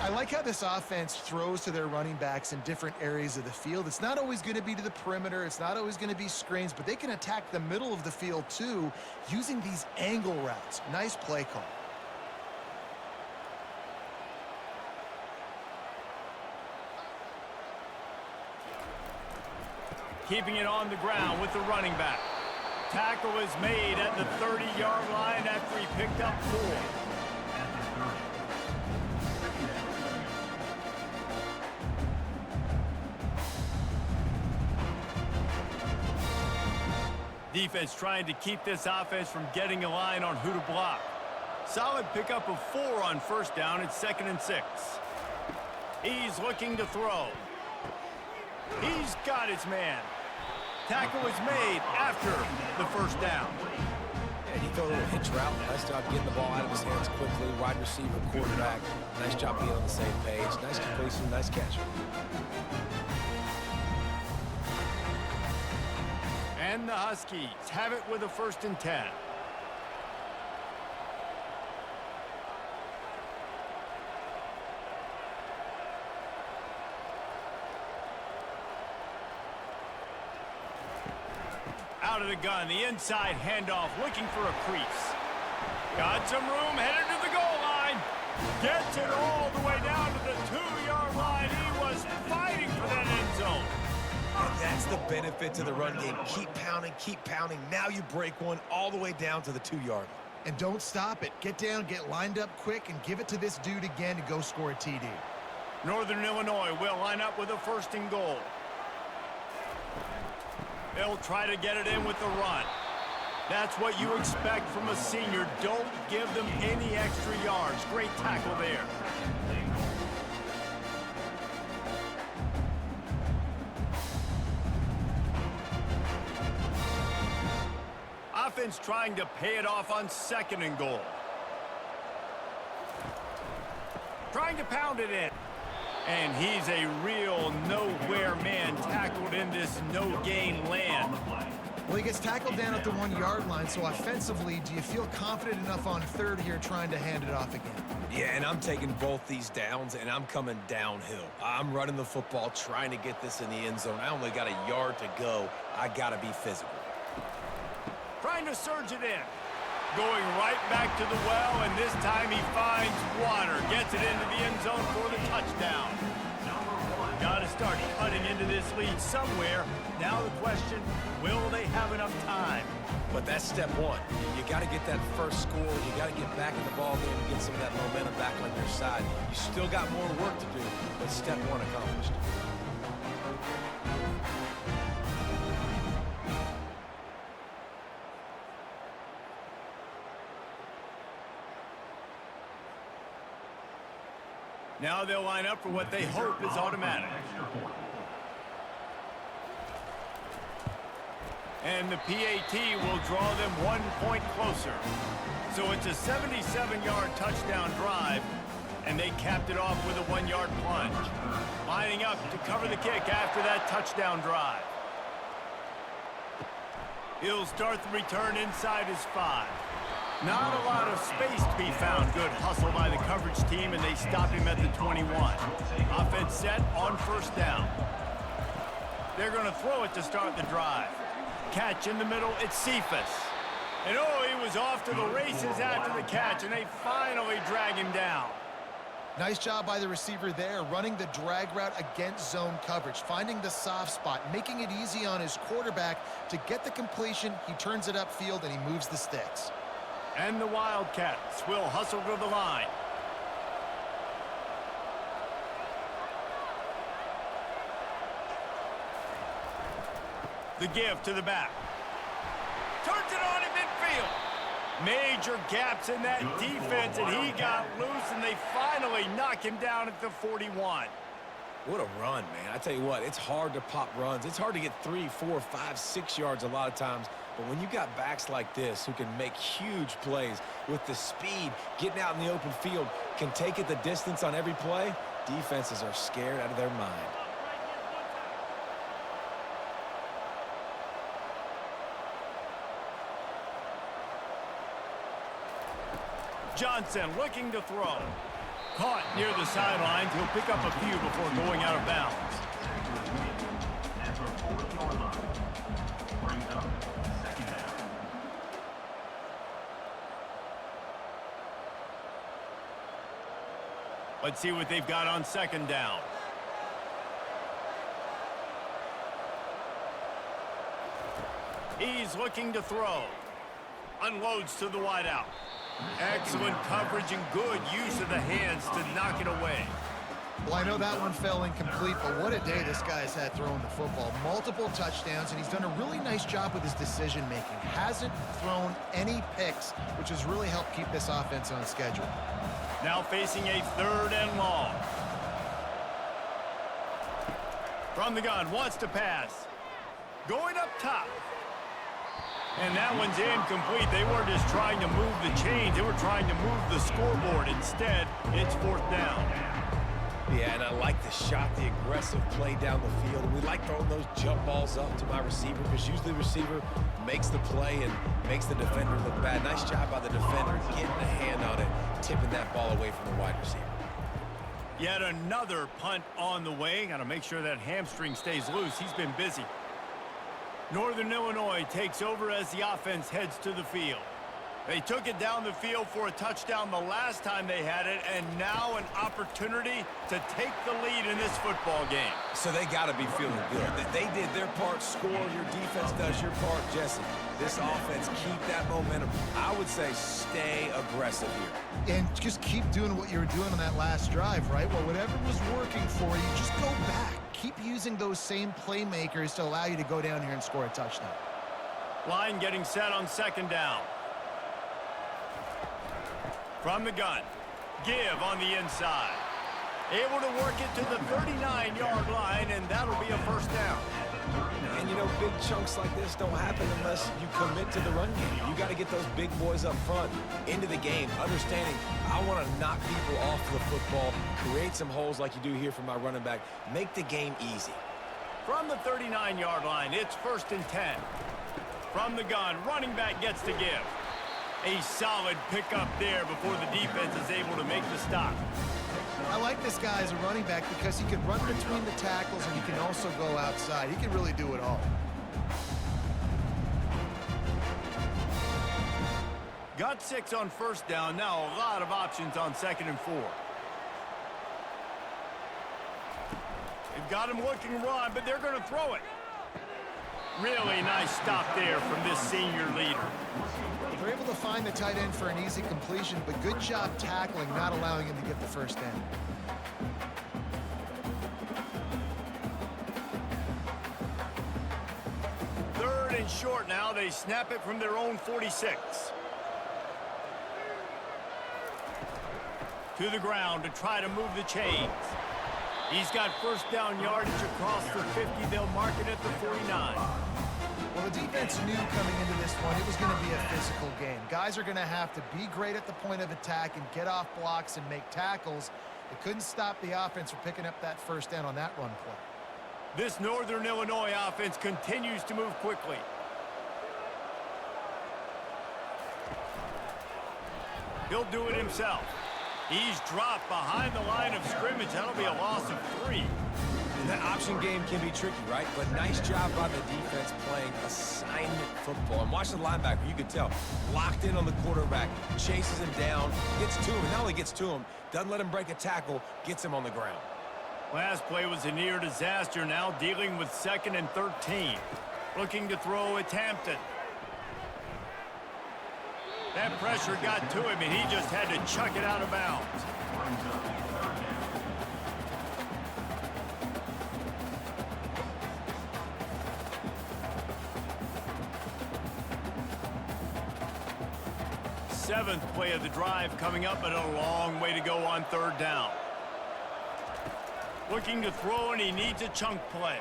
Speaker 3: I like how this offense throws to their running backs in different areas of the field. It's not always going to be to the perimeter. It's not always going to be screens, but they can attack the middle of the field, too, using these angle routes. Nice play call.
Speaker 1: Keeping it on the ground with the running back. Tackle is made at the 30-yard line after he picked up 4. Defense trying to keep this offense from getting a line on who to block. Solid pickup of 4 on first down. It's 2nd and 6. He's looking to throw. He's got his man. Tackle is made after the first down.
Speaker 2: And he threw a little hitch route. Nice job getting the ball out of his hands quickly. Wide receiver, quarterback. Nice job being on the same page. Nice completion, nice catch.
Speaker 1: And the Huskies have it with a 1st and 10. Out of the gun, the inside handoff, looking for a crease. Got some room, headed to the goal line. Gets it all the way down to the 2-yard line. He was fighting for that end zone.
Speaker 2: And that's the benefit to the run game. Keep pounding, keep pounding. Now you break one all the way down to the 2-yard line.
Speaker 3: And don't stop it. Get down, get lined up quick, and give it to this dude again to go score a TD.
Speaker 1: Northern Illinois will line up with a 1st and goal. They'll try to get it in with the run. That's what you expect from a senior. Don't give them any extra yards. Great tackle there. Offense trying to pay it off on 2nd and goal. Trying to pound it in. And he's a real nowhere man, tackled in this no-gain land.
Speaker 3: Well, he gets tackled down at the 1-yard line, so offensively, do you feel confident enough on 3rd here trying to hand it off again?
Speaker 2: Yeah, and I'm taking both these downs, and I'm coming downhill. I'm running the football, trying to get this in the end zone. I only got a yard to go. I got to be physical.
Speaker 1: Trying to surge it in. Going right back to the well, and this time he finds water. Gets it into the end zone for the touchdown. Got to start cutting into this lead somewhere. Now the question, will they have enough time?
Speaker 2: But that's step one. You got to get that first score. You got to get back in the ball game and get some of that momentum back on your side. You still got more work to do, but step one accomplished.
Speaker 1: Now they'll line up for what they hope is automatic. And the PAT will draw them 1 point closer. So it's a 77-yard touchdown drive, and they capped it off with a 1-yard plunge. Lining up to cover the kick after that touchdown drive. He'll start the return inside his 5. Not a lot of space to be found. Good hustle by the coverage team, and they stop him at the 21. Offense set on first down. They're going to throw it to start the drive. Catch in the middle, it's Cephas. And oh, he was off to the races after the catch, and they finally drag him down.
Speaker 3: Nice job by the receiver there, running the drag route against zone coverage, finding the soft spot, making it easy on his quarterback to get the completion. He turns it upfield, and he moves the sticks.
Speaker 1: And the Wildcats will hustle to the line. The give to the back. Turns it on in midfield. Major gaps in that defense, and he got loose, and they finally knock him down at the 41.
Speaker 2: What a run, man. I tell you what, it's hard to pop runs. It's hard to get 3, 4, 5, 6 yards a lot of times. But when you got backs like this who can make huge plays with the speed, getting out in the open field, can take it the distance on every play, defenses are scared out of their mind.
Speaker 1: Johnson looking to throw. Caught near the sidelines. He'll pick up a few before going out of bounds. Let's see what they've got on second down. He's looking to throw. Unloads to the wideout. Excellent coverage and good use of the hands to knock it away.
Speaker 3: Well, I know that one fell incomplete, but what a day this guy's had throwing the football. Multiple touchdowns, and he's done a really nice job with his decision-making. Hasn't thrown any picks, which has really helped keep this offense on schedule.
Speaker 1: Now facing a 3rd and long. From the gun, wants to pass. Going up top. And that one's incomplete. They weren't just trying to move the chains. They were trying to move the scoreboard. Instead, it's 4th down.
Speaker 2: Yeah, and I like the shot, the aggressive play down the field. And we like throwing those jump balls up to my receiver because usually the receiver makes the play and makes the defender look bad. Nice job by the defender getting a hand on it, tipping that ball away from the wide receiver.
Speaker 1: Yet another punt on the way. Got to make sure that hamstring stays loose. He's been busy. Northern Illinois takes over as the offense heads to the field. They took it down the field for a touchdown the last time they had it, and now an opportunity to take the lead in this football game.
Speaker 2: So they got to be feeling good. They did their part, score. Your defense does your part, Jesse. This offense, keep that momentum. I would say stay aggressive here.
Speaker 3: And just keep doing what you were doing on that last drive, right? Well, whatever was working for you, just go back. Keep using those same playmakers to allow you to go down here and score a touchdown.
Speaker 1: Line getting set on second down. From the gun, give on the inside. Able to work it to the 39-yard line, and that'll be a 1st down.
Speaker 2: And, you know, big chunks like this don't happen unless you commit to the run game. You got to get those big boys up front into the game, understanding I want to knock people off the football, create some holes like you do here for my running back, make the game easy.
Speaker 1: From the 39-yard line, it's 1st and 10. From the gun, running back gets to give. A solid pickup there before the defense is able to make the stop.
Speaker 3: I like this guy as a running back because he can run between the tackles and he can also go outside. He can really do it all.
Speaker 1: Got 6 on first down. Now a lot of options on 2nd and 4. They've got him looking run, but they're going to throw it. Really nice stop there from this senior leader.
Speaker 3: They're able to find the tight end for an easy completion, but good job tackling, not allowing him to get the first down.
Speaker 1: Third and short now. They snap it from their own 46. To the ground to try to move the chains. He's got first down yardage across the 50. They'll mark it at the 49.
Speaker 3: Well, the defense knew coming into this one it was going to be a physical game. Guys are going to have to be great at the point of attack and get off blocks and make tackles. They couldn't stop the offense from picking up that first down on that run play.
Speaker 1: This Northern Illinois offense continues to move quickly. He'll do it himself. He's dropped behind the line of scrimmage. That'll be a loss of 3.
Speaker 2: And that option game can be tricky, right? But nice job by the defense playing assignment football. And watch the linebacker. You can tell. Locked in on the quarterback. Chases him down. Gets to him. And not only gets to him, doesn't let him break a tackle. Gets him on the ground.
Speaker 1: Last play was a near disaster. Now dealing with 2nd and 13. Looking to throw at Hampton. That pressure got to him, and he just had to chuck it out of bounds. Seventh play of the drive coming up, but a long way to go on 3rd down. Looking to throw, and he needs a chunk play.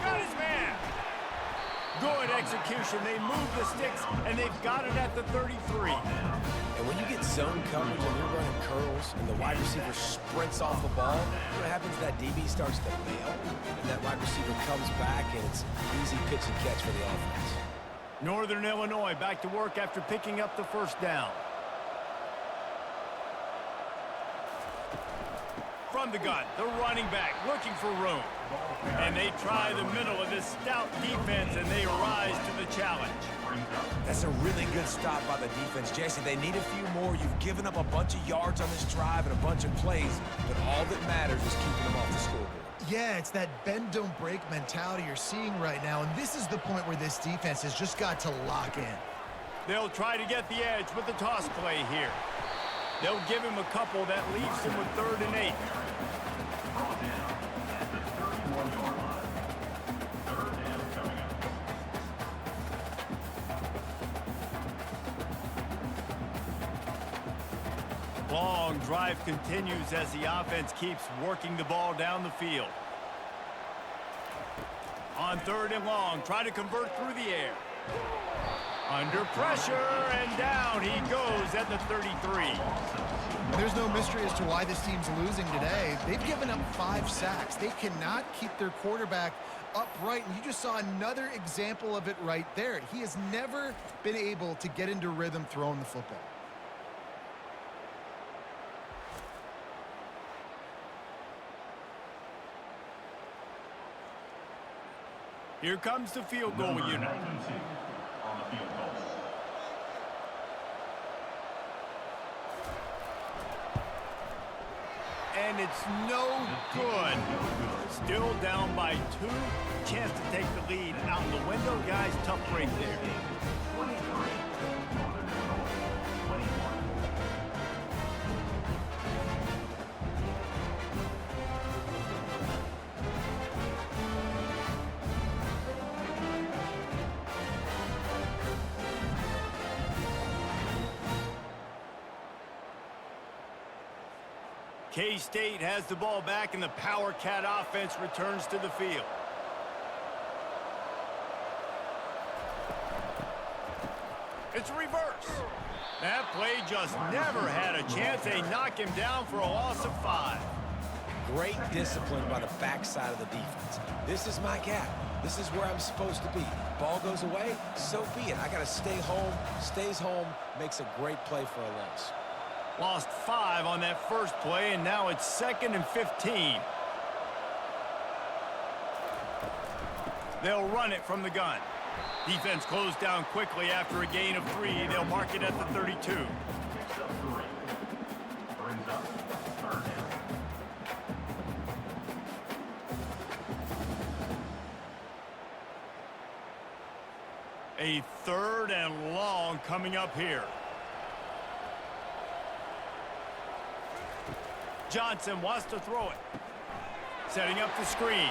Speaker 1: Got his man. Good execution. They move the sticks, and they've got it at the 33.
Speaker 2: And when you get zone coverage and you're running curls and the wide receiver sprints off the ball, what happens is that DB starts to bail, and that wide receiver comes back, and it's easy pitch and catch for the offense.
Speaker 1: Northern Illinois back to work after picking up the first down. From the gun, the running back looking for room. And they try the middle of this stout defense, and they rise to the challenge.
Speaker 2: That's a really good stop by the defense, Jesse. They need a few more. You've given up a bunch of yards on this drive and a bunch of plays, but all that matters is keeping them off the scoreboard.
Speaker 3: Yeah, it's that bend, don't break mentality you're seeing right now, and this is the point where this defense has just got to lock in.
Speaker 1: They'll try to get the edge with the toss play here. They'll give him a couple that leaves him with 3rd and 8. Long drive continues as the offense keeps working the ball down the field. On 3rd and long, try to convert through the air. Under pressure, and down he goes at the 33.
Speaker 3: There's no mystery as to why this team's losing today. They've given up 5 sacks. They cannot keep their quarterback upright, and you just saw another example of it right there. He has never been able to get into rhythm throwing the football.
Speaker 1: Here comes the field goal unit. And it's no good. Still down by 2. Chance to take the lead out the window. Guys, tough break there. K-State has the ball back, and the Power Cat offense returns to the field. It's a reverse. That play just never had a chance. They knock him down for a loss of 5.
Speaker 2: Great discipline by the backside of the defense. This is my gap. This is where I'm supposed to be. Ball goes away, so be it. I got to stay home. Stays home, makes a great play for a loss.
Speaker 1: Lost 5 on that first play, and now it's 2nd and 15. They'll run it from the gun. Defense closed down quickly after a gain of 3. They'll mark it at the 32.
Speaker 5: Picks up 3. Brings up 3rd down.
Speaker 1: A 3rd and long coming up here. Johnson wants to throw it. Setting up the screen.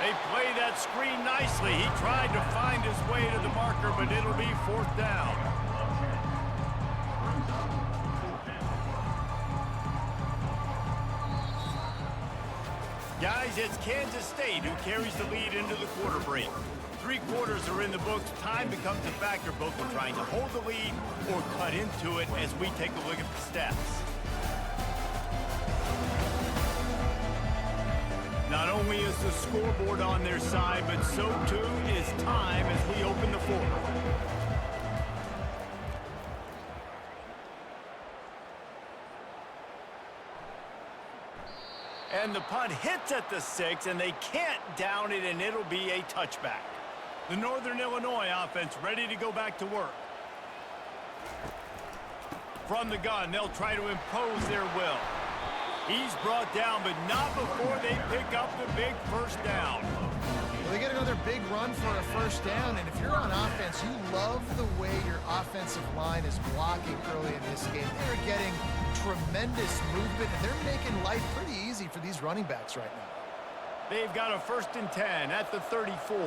Speaker 1: They play that screen nicely. He tried to find his way to the marker, but it'll be 4th down. Guys, it's Kansas State who carries the lead into the quarter break. 3 quarters are in the books. Time becomes a factor. Both are trying to hold the lead or cut into it as we take a look at the stats. Not only is the scoreboard on their side, but so too is time as we open the 4th. And the punt hits at the 6, and they can't down it, and it'll be a touchback. The Northern Illinois offense ready to go back to work. From the gun, they'll try to impose their will. He's brought down, but not before they pick up the big 1st down.
Speaker 3: Well, they get another big run for a 1st down, and if you're on offense, you love the way your offensive line is blocking early in this game. They're getting tremendous movement, and they're making life pretty easy for these running backs right now.
Speaker 1: They've got a 1st and 10 at the 34.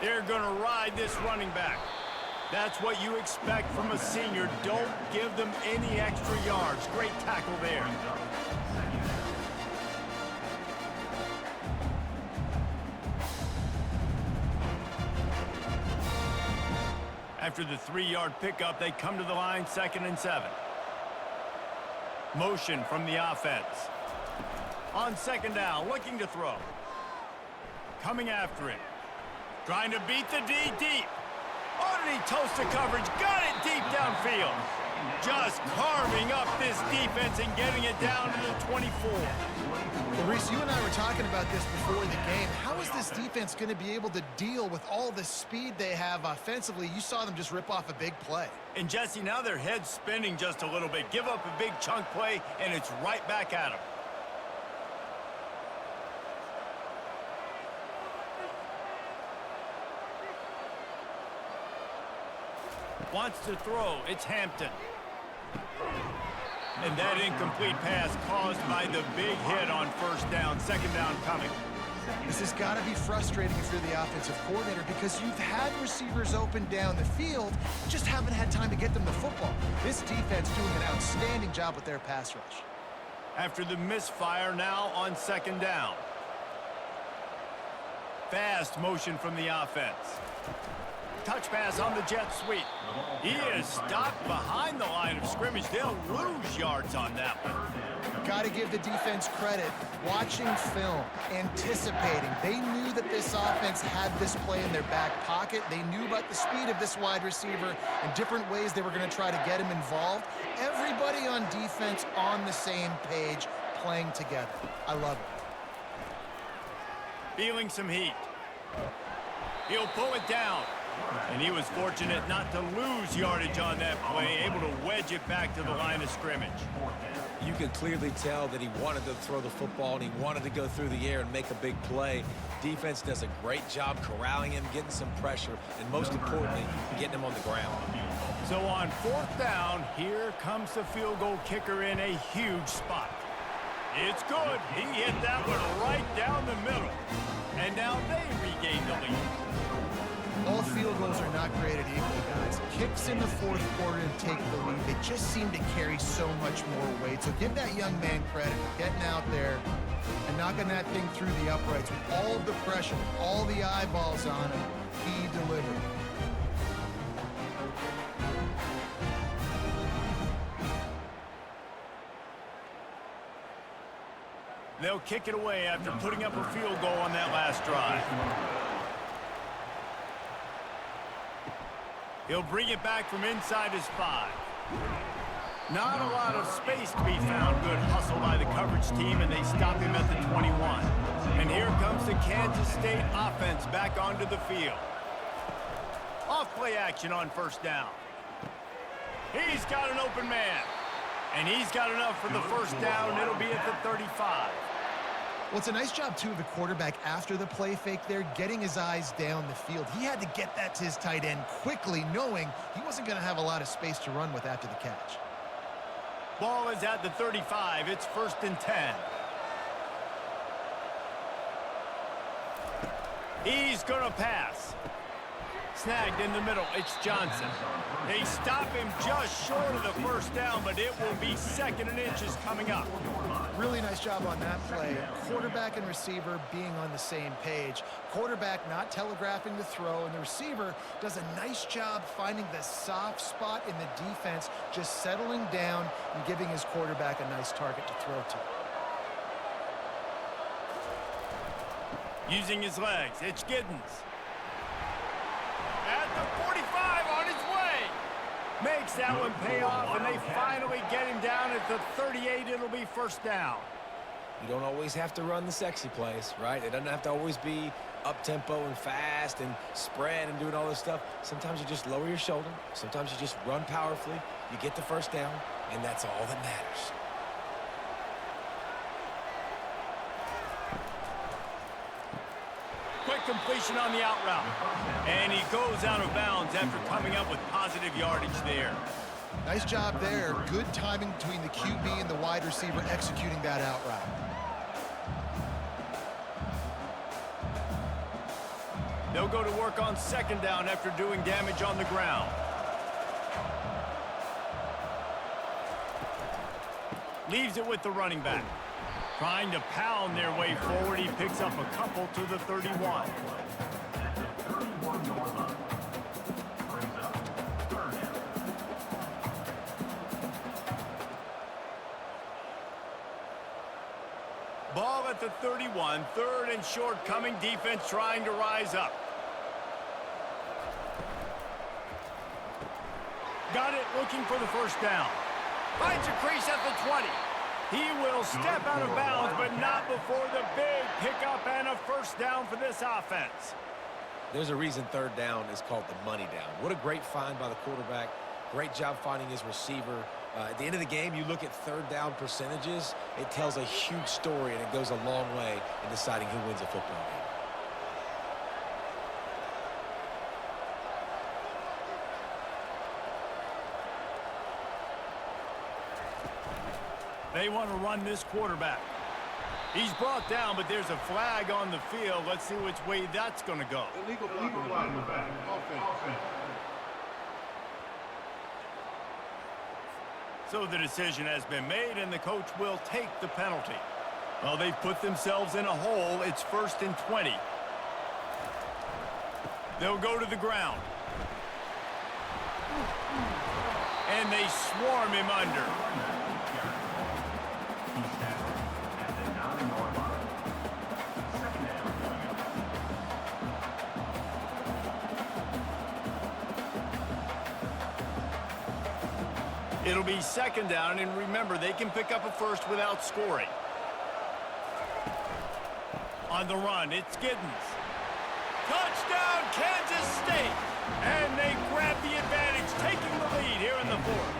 Speaker 1: They're going to ride this running back. That's what you expect from a senior. Don't give them any extra yards. Great tackle there. After the 3-yard pickup, they come to the line 2nd and 7. Motion from the offense. On 2nd down, looking to throw. Coming after it. Trying to beat the D deep. Oh, did he toast the coverage? Got it deep downfield. Just carving up this defense and getting it down to the 24.
Speaker 3: Well, Reese, you and I were talking about this before the game. How is this defense going to be able to deal with all the speed they have offensively? You saw them just rip off a big play.
Speaker 1: And, Jesse, now their head's spinning just a little bit. Give up a big chunk play, and it's right back at them. Wants to throw. It's Hampton. And that incomplete pass caused by the big hit on 1st down. 2nd down coming.
Speaker 3: This has got to be frustrating if you're the offensive coordinator because you've had receivers open down the field, just haven't had time to get them the football. This defense doing an outstanding job with their pass rush.
Speaker 1: After the misfire, now on 2nd down. Fast motion from the offense. Touch pass on the jet sweep. He is stopped behind the line of scrimmage. They'll lose yards on that one.
Speaker 3: Got to give the defense credit. Watching film, anticipating. They knew that this offense had this play in their back pocket. They knew about the speed of this wide receiver and different ways they were going to try to get him involved. Everybody on defense on the same page, playing together. I love it.
Speaker 1: Feeling some heat. He'll pull it down. And he was fortunate not to lose yardage on that play, able to wedge it back to the line of scrimmage.
Speaker 2: You could clearly tell that he wanted to throw the football and he wanted to go through the air and make a big play. Defense does a great job corralling him, getting some pressure, and most importantly, getting him on the ground.
Speaker 1: So on 4th down, here comes the field goal kicker in a huge spot. It's good. He hit that one right down the middle. And now they regain the lead.
Speaker 3: All field goals are not created equal, guys. Kicks in the 4th quarter and take the lead. They just seem to carry so much more weight. So give that young man credit for getting out there and knocking that thing through the uprights with all of the pressure, all the eyeballs on him. He delivered.
Speaker 1: They'll kick it away after putting up a field goal on that last drive. He'll bring it back from inside his 5. Not a lot of space to be found. Good hustle by the coverage team, and they stop him at the 21. And here comes the Kansas State offense back onto the field. Off play action on first down. He's got an open man. And he's got enough for the first down. It'll be at the 35.
Speaker 3: Well, it's a nice job, too, of the quarterback after the play fake there, getting his eyes down the field. He had to get that to his tight end quickly, knowing he wasn't going to have a lot of space to run with after the catch.
Speaker 1: Ball is at the 35. It's 1st and 10. He's going to pass. Snagged in the middle. It's Johnson. They stop him just short of the first down, but it will be 2nd and inches coming up.
Speaker 3: Really nice job on that play. Quarterback and receiver being on the same page. Quarterback not telegraphing the throw, and the receiver does a nice job finding the soft spot in the defense, just settling down and giving his quarterback a nice target to throw to.
Speaker 1: Using his legs, it's Giddens. At the 45, on his way. Makes that one pay off, and they finally get him down at the 38. It'll be 1st down.
Speaker 2: You don't always have to run the sexy plays, right? It doesn't have to always be up-tempo and fast and spread and doing all this stuff. Sometimes you just lower your shoulder. Sometimes you just run powerfully. You get the first down, and that's all that matters.
Speaker 1: Quick completion on the out route. And he goes out of bounds after coming up with positive yardage there.
Speaker 3: Nice job there. Good timing between the QB and the wide receiver executing that out route.
Speaker 1: They'll go to work on 2nd down after doing damage on the ground. Leaves it with the running back. Trying to pound their way forward. He picks up a couple to the 31. Ball at the 31. 3rd and short coming. Defense trying to rise up. Got it, looking for the first down. Finds a crease at the 20. He will step out of bounds, but not before the big pickup and a first down for this offense.
Speaker 2: There's a reason 3rd down is called the money down. What a great find by the quarterback. Great job finding his receiver. At the end of the game, you look at 3rd down percentages. It tells a huge story, and it goes a long way in deciding who wins a football game.
Speaker 1: They want to run this quarterback. He's brought down, but there's a flag on the field. Let's see which way that's going to go.
Speaker 4: Illegal blocking the back. Offense.
Speaker 1: So the decision has been made, and the coach will take the penalty. Well, they've put themselves in a hole. It's 1st and 20. They'll go to the ground. And they swarm him under. It'll be 2nd down, and remember, they can pick up a first without scoring. On the run, it's Giddens. Touchdown, Kansas State! And they grab the advantage, taking the lead here in the 4th.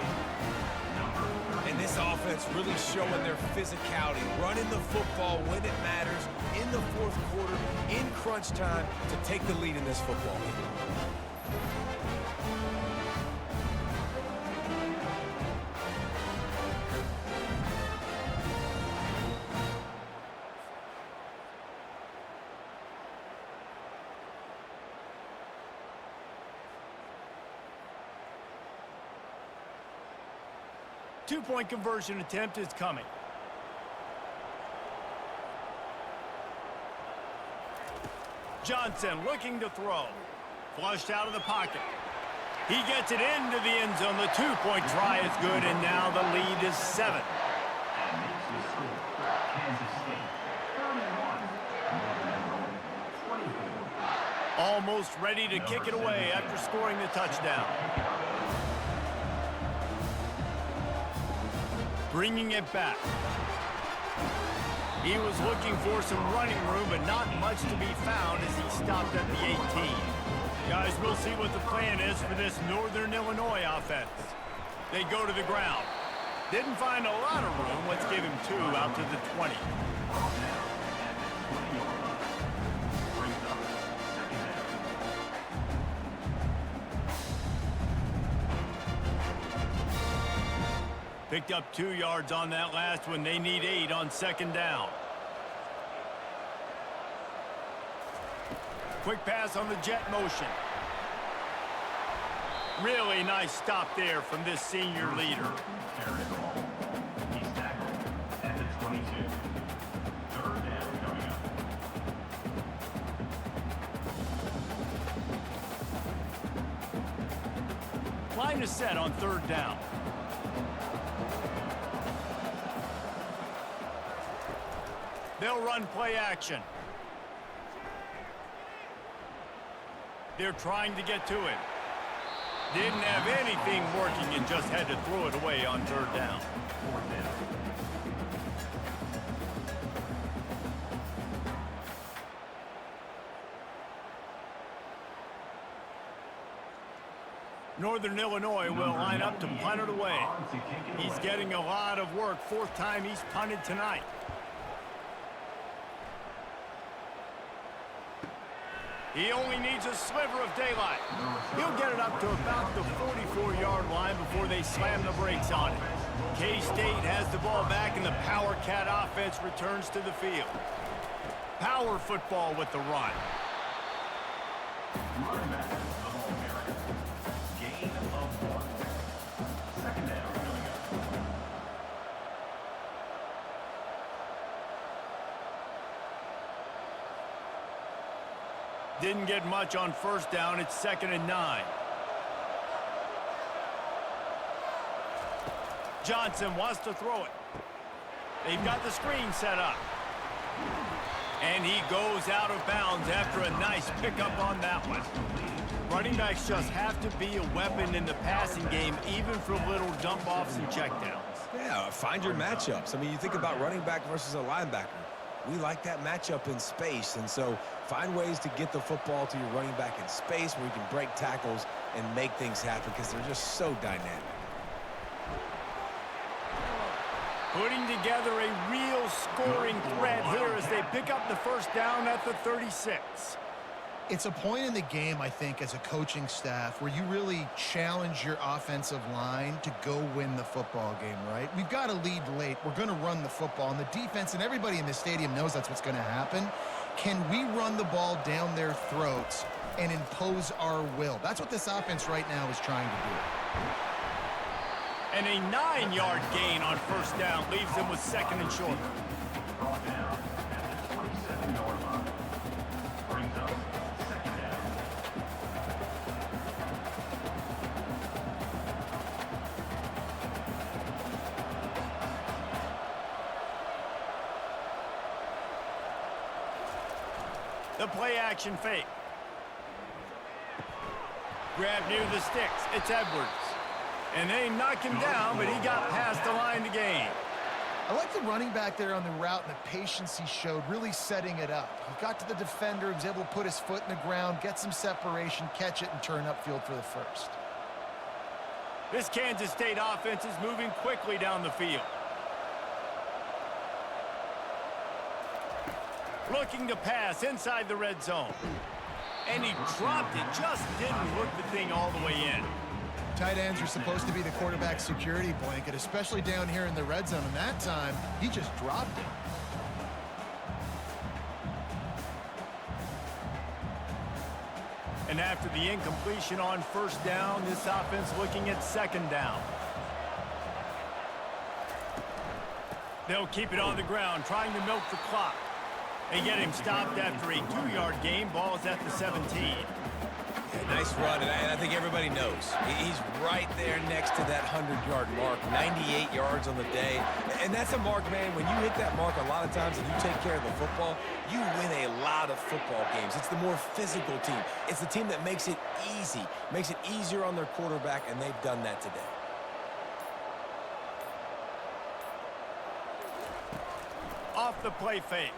Speaker 2: And this offense really showing their physicality, running the football when it matters, in the 4th quarter, in crunch time, to take the lead in this football game.
Speaker 1: Two-point conversion attempt is coming. Johnson looking to throw. Flushed out of the pocket. He gets it into the end zone. The 2-point try is good, and now the lead is 7.
Speaker 5: And makes the score. Kansas State 31. 24.
Speaker 1: Almost ready to kick it away after scoring the touchdown. bringing it back. He was looking for some running room, but not much to be found as he stopped at the 18. Guys, we'll see what the plan is for this Northern Illinois offense. They go to the ground. Didn't find a lot of room. Let's give him 2 out to the 20. Picked up 2 yards on that last one. They need 8 on 2nd down. Quick pass on the jet motion. Really nice stop there from this senior leader.
Speaker 5: He's tackled at the 22. 3rd down coming up.
Speaker 1: Line is set on 3rd down. They'll run play action. They're trying to get to him. Didn't have anything working and just had to throw it away on 3rd down.
Speaker 5: 4th down.
Speaker 1: Northern Illinois will line up to punt it away. He's getting a lot of work. 4th time he's punted tonight. He only needs a sliver of daylight. He'll get it up to about the 44-yard line before they slam the brakes on it. K-State has the ball back, and the Power Cat offense returns to the field. Power football with the run.
Speaker 5: Running back, the All-American. Gain of 1. 2nd down coming up.
Speaker 1: Didn't get much on 1st down. It's 2nd and 9. Johnson wants to throw it. They've got the screen set up. And he goes out of bounds after a nice pickup on that one. Running backs just have to be a weapon in the passing game, even for little dump-offs and checkdowns.
Speaker 2: Yeah, find your matchups. I mean, you think about running back versus a linebacker. We like that matchup in space, and so find ways to get the football to your running back in space where you can break tackles and make things happen because they're just so dynamic.
Speaker 1: Putting together a real scoring threat here as they pick up the 1st down at the 36.
Speaker 3: It's a point in the game, I think, as a coaching staff where you really challenge your offensive line to go win the football game, right? We've got to lead late. We're going to run the football. And the defense and everybody in the stadium knows that's what's going to happen. Can we run the ball down their throats and impose our will? That's what this offense right now is trying to do.
Speaker 1: And a 9-yard gain on 1st down leaves them with 2nd and short.
Speaker 5: Brought down at the 27-yard line. Brings up 2nd down.
Speaker 1: The play action fake. Grab near the sticks. It's Edwards. And they knock him down, but he got past the line to gain.
Speaker 3: I like the running back there on the route and the patience he showed, really setting it up. He got to the defender, he was able to put his foot in the ground, get some separation, catch it, and turn upfield for the 1st.
Speaker 1: This Kansas State offense is moving quickly down the field. Looking to pass inside the red zone. And he dropped it, just didn't hook the thing all the way in.
Speaker 3: Tight ends are supposed to be the quarterback's security blanket, especially down here in the red zone. And that time, he just dropped it.
Speaker 1: And after the incompletion on 1st down, this offense looking at 2nd down. They'll keep it on the ground, trying to milk the clock. They get him stopped after a 2-yard gain. Ball's at the 17.
Speaker 2: Yeah, nice run, and I think everybody knows. He's right there next to that 100-yard mark, 98 yards on the day. And that's a mark, man, when you hit that mark a lot of times and you take care of the football, you win a lot of football games. It's the more physical team. It's the team that makes it easy, makes it easier on their quarterback, and they've done that today.
Speaker 1: off the play fake.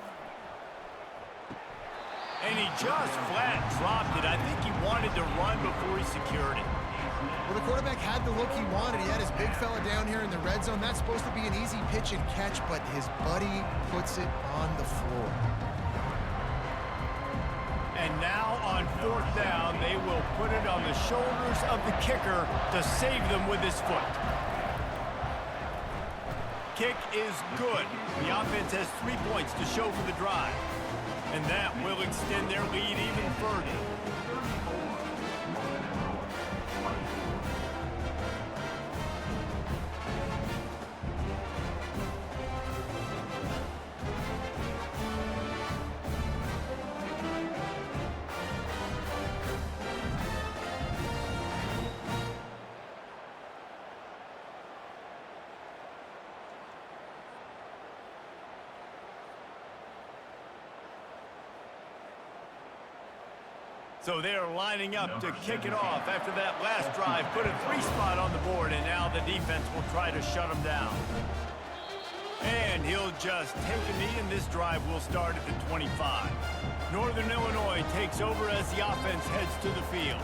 Speaker 1: And he just flat dropped it. I think he wanted to run before he secured it.
Speaker 3: Well, the quarterback had the look he wanted. He had his big fella down here in the red zone. That's supposed to be an easy pitch and catch, but his buddy puts it on the floor.
Speaker 1: And now on fourth down, they will put it on the shoulders of the kicker to save them with his foot. Kick is good. The offense has 3 points to show for the drive. And that will extend their lead even further. So they are lining up to kick it off after that last drive. Put a 3-spot on the board, and now the defense will try to shut them down. And he'll just take a knee, and this drive will start at the 25. Northern Illinois takes over as the offense heads to the field.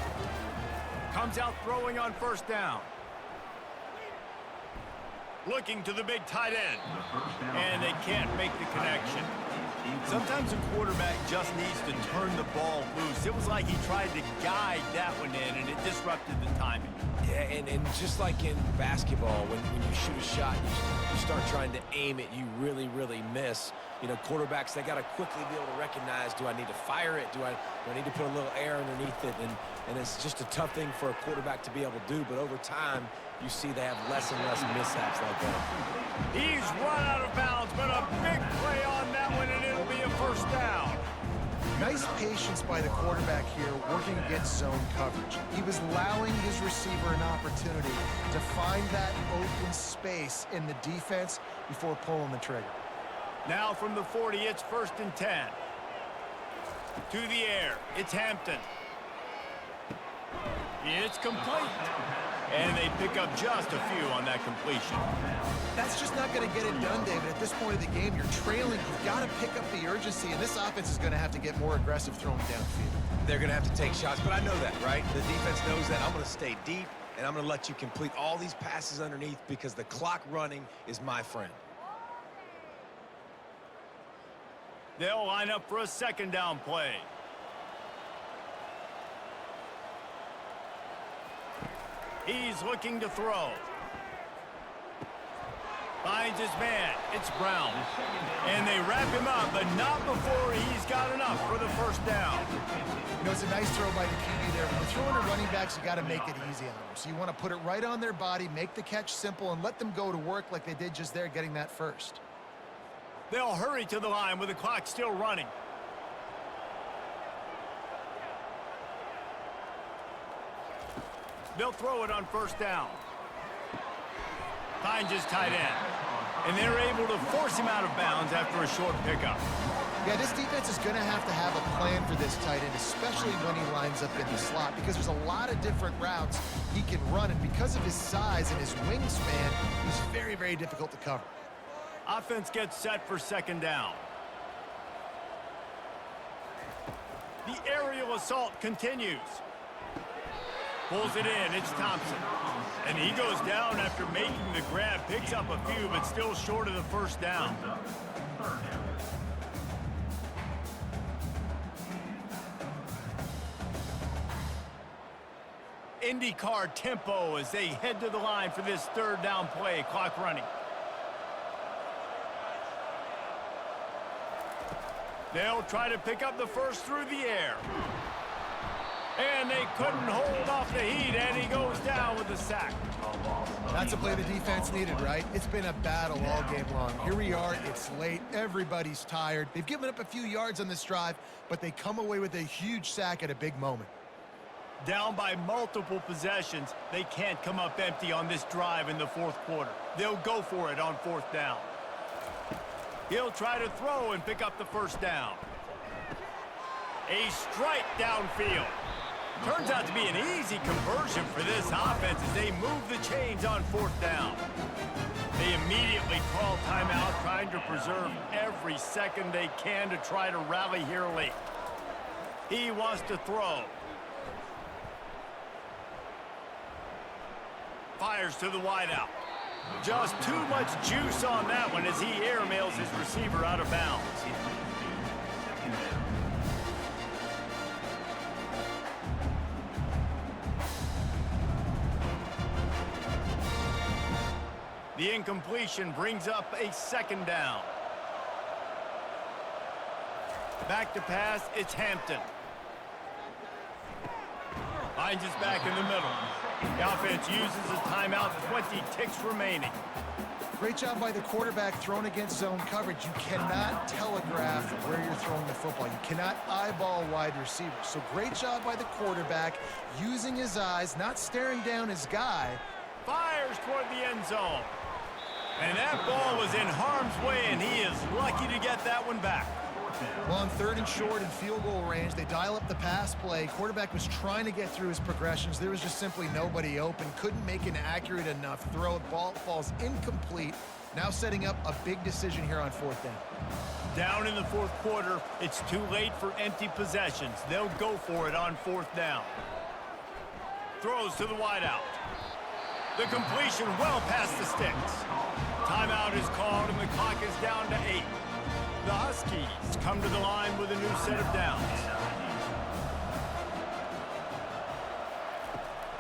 Speaker 1: Comes out throwing on first down. Looking to the big tight end. And they can't make the connection. Sometimes a quarterback just needs to turn the ball loose. It was like he tried to guide that one in, and it disrupted the timing.
Speaker 2: Yeah, and just like in basketball, when you shoot a shot, you start trying to aim it, you really, really miss. You know, quarterbacks, they got to quickly be able to recognize, do I need to fire it? Do I need to put a little air underneath it? And it's just a tough thing for a quarterback to be able to do, but over time, you see they have less and less mishaps like that.
Speaker 1: He's run out of bounds, but a big play on that one, and it'll be a first down.
Speaker 3: Nice patience by the quarterback here working against zone coverage. He was allowing his receiver an opportunity to find that open space in the defense before pulling the trigger.
Speaker 1: Now from the 40, it's 1st and 10. To the air, it's Hampton. It's complete. And they pick up just a few on that completion.
Speaker 3: That's just not going to get it done, David. At this point of the game, you're trailing. You've got to pick up the urgency, and this offense is going to have to get more aggressive throwing downfield.
Speaker 2: They're going to have to take shots, but I know that, right? The defense knows that. I'm going to stay deep, and I'm going to let you complete all these passes underneath because the clock running is my friend.
Speaker 1: They'll line up for a 2nd down play. He's looking to throw. Finds his man. It's Brown. And they wrap him up, but not before he's got enough for the 1st down.
Speaker 3: You know, it's a nice throw by the QB there. When you're throwing to running backs, you got to make it easy on them. So you want to put it right on their body, make the catch simple, and let them go to work like they did just there, getting that first.
Speaker 1: They'll hurry to the line with the clock still running. They'll throw it on 1st down. Finds his tight end. And they're able to force him out of bounds after a short pickup.
Speaker 3: Yeah, this defense is going to have a plan for this tight end, especially when he lines up in the slot, because there's a lot of different routes he can run, and because of his size and his wingspan, he's very, very difficult to cover.
Speaker 1: Offense gets set for 2nd down. The aerial assault continues. Pulls it in. It's Thompson. And he goes down after making the grab. Picks up a few, but still short of the 1st down. IndyCar tempo as they head to the line for this 3rd down play. Clock running. They'll try to pick up the 1st through the air. And they couldn't hold off the heat, and he goes down with a sack.
Speaker 3: That's a play the defense needed, right? It's been a battle all game long. Here we are. It's late. Everybody's tired. They've given up a few yards on this drive, but they come away with a huge sack at a big moment.
Speaker 1: Down by multiple possessions, they can't come up empty on this drive in the 4th quarter. They'll go for it on 4th down. He'll try to throw and pick up the 1st down. A strike downfield. Turns out to be an easy conversion for this offense as they move the chains on 4th down. They immediately call timeout, trying to preserve every second they can to try to rally here late. He wants to throw. Fires to the wideout. Just too much juice on that one as he airmails his receiver out of bounds. The incompletion brings up a second down. Back to pass, it's Hampton. Finds his back in the middle. The offense uses a timeout, 20 ticks remaining.
Speaker 3: Great job by the quarterback thrown against zone coverage. You cannot telegraph where you're throwing the football. You cannot eyeball wide receivers. So great job by the quarterback using his eyes, not staring down his guy.
Speaker 1: Fires toward the end zone. And that ball was in harm's way, and he is lucky to get that one back.
Speaker 3: Well, on 3rd and short and field goal range, they dial up the pass play. Quarterback was trying to get through his progressions. There was just simply nobody open. Couldn't make an accurate enough throw. Ball falls incomplete. Now setting up a big decision here on 4th down.
Speaker 1: Down in the 4th quarter, it's too late for empty possessions. They'll go for it on 4th down. Throws to the wideout. The completion well past the sticks. Timeout is called and the clock is down to 8. The Huskies come to the line with a new set of downs.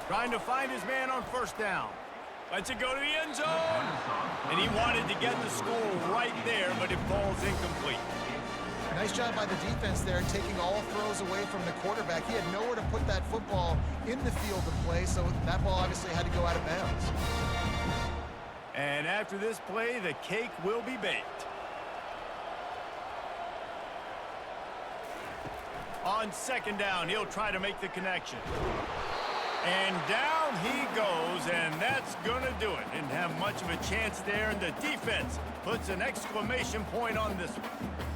Speaker 1: Trying to find his man on 1st down. Lets it go to the end zone. And he wanted to get the score right there, but it falls incomplete.
Speaker 3: Nice job by the defense there, taking all throws away from the quarterback. He had nowhere to put that football in the field to play, so that ball obviously had to go out of bounds.
Speaker 1: And after this play, the cake will be baked. On 2nd down, he'll try to make the connection. And down he goes, and that's going to do it. Didn't have much of a chance there, and the defense puts an exclamation point on this one.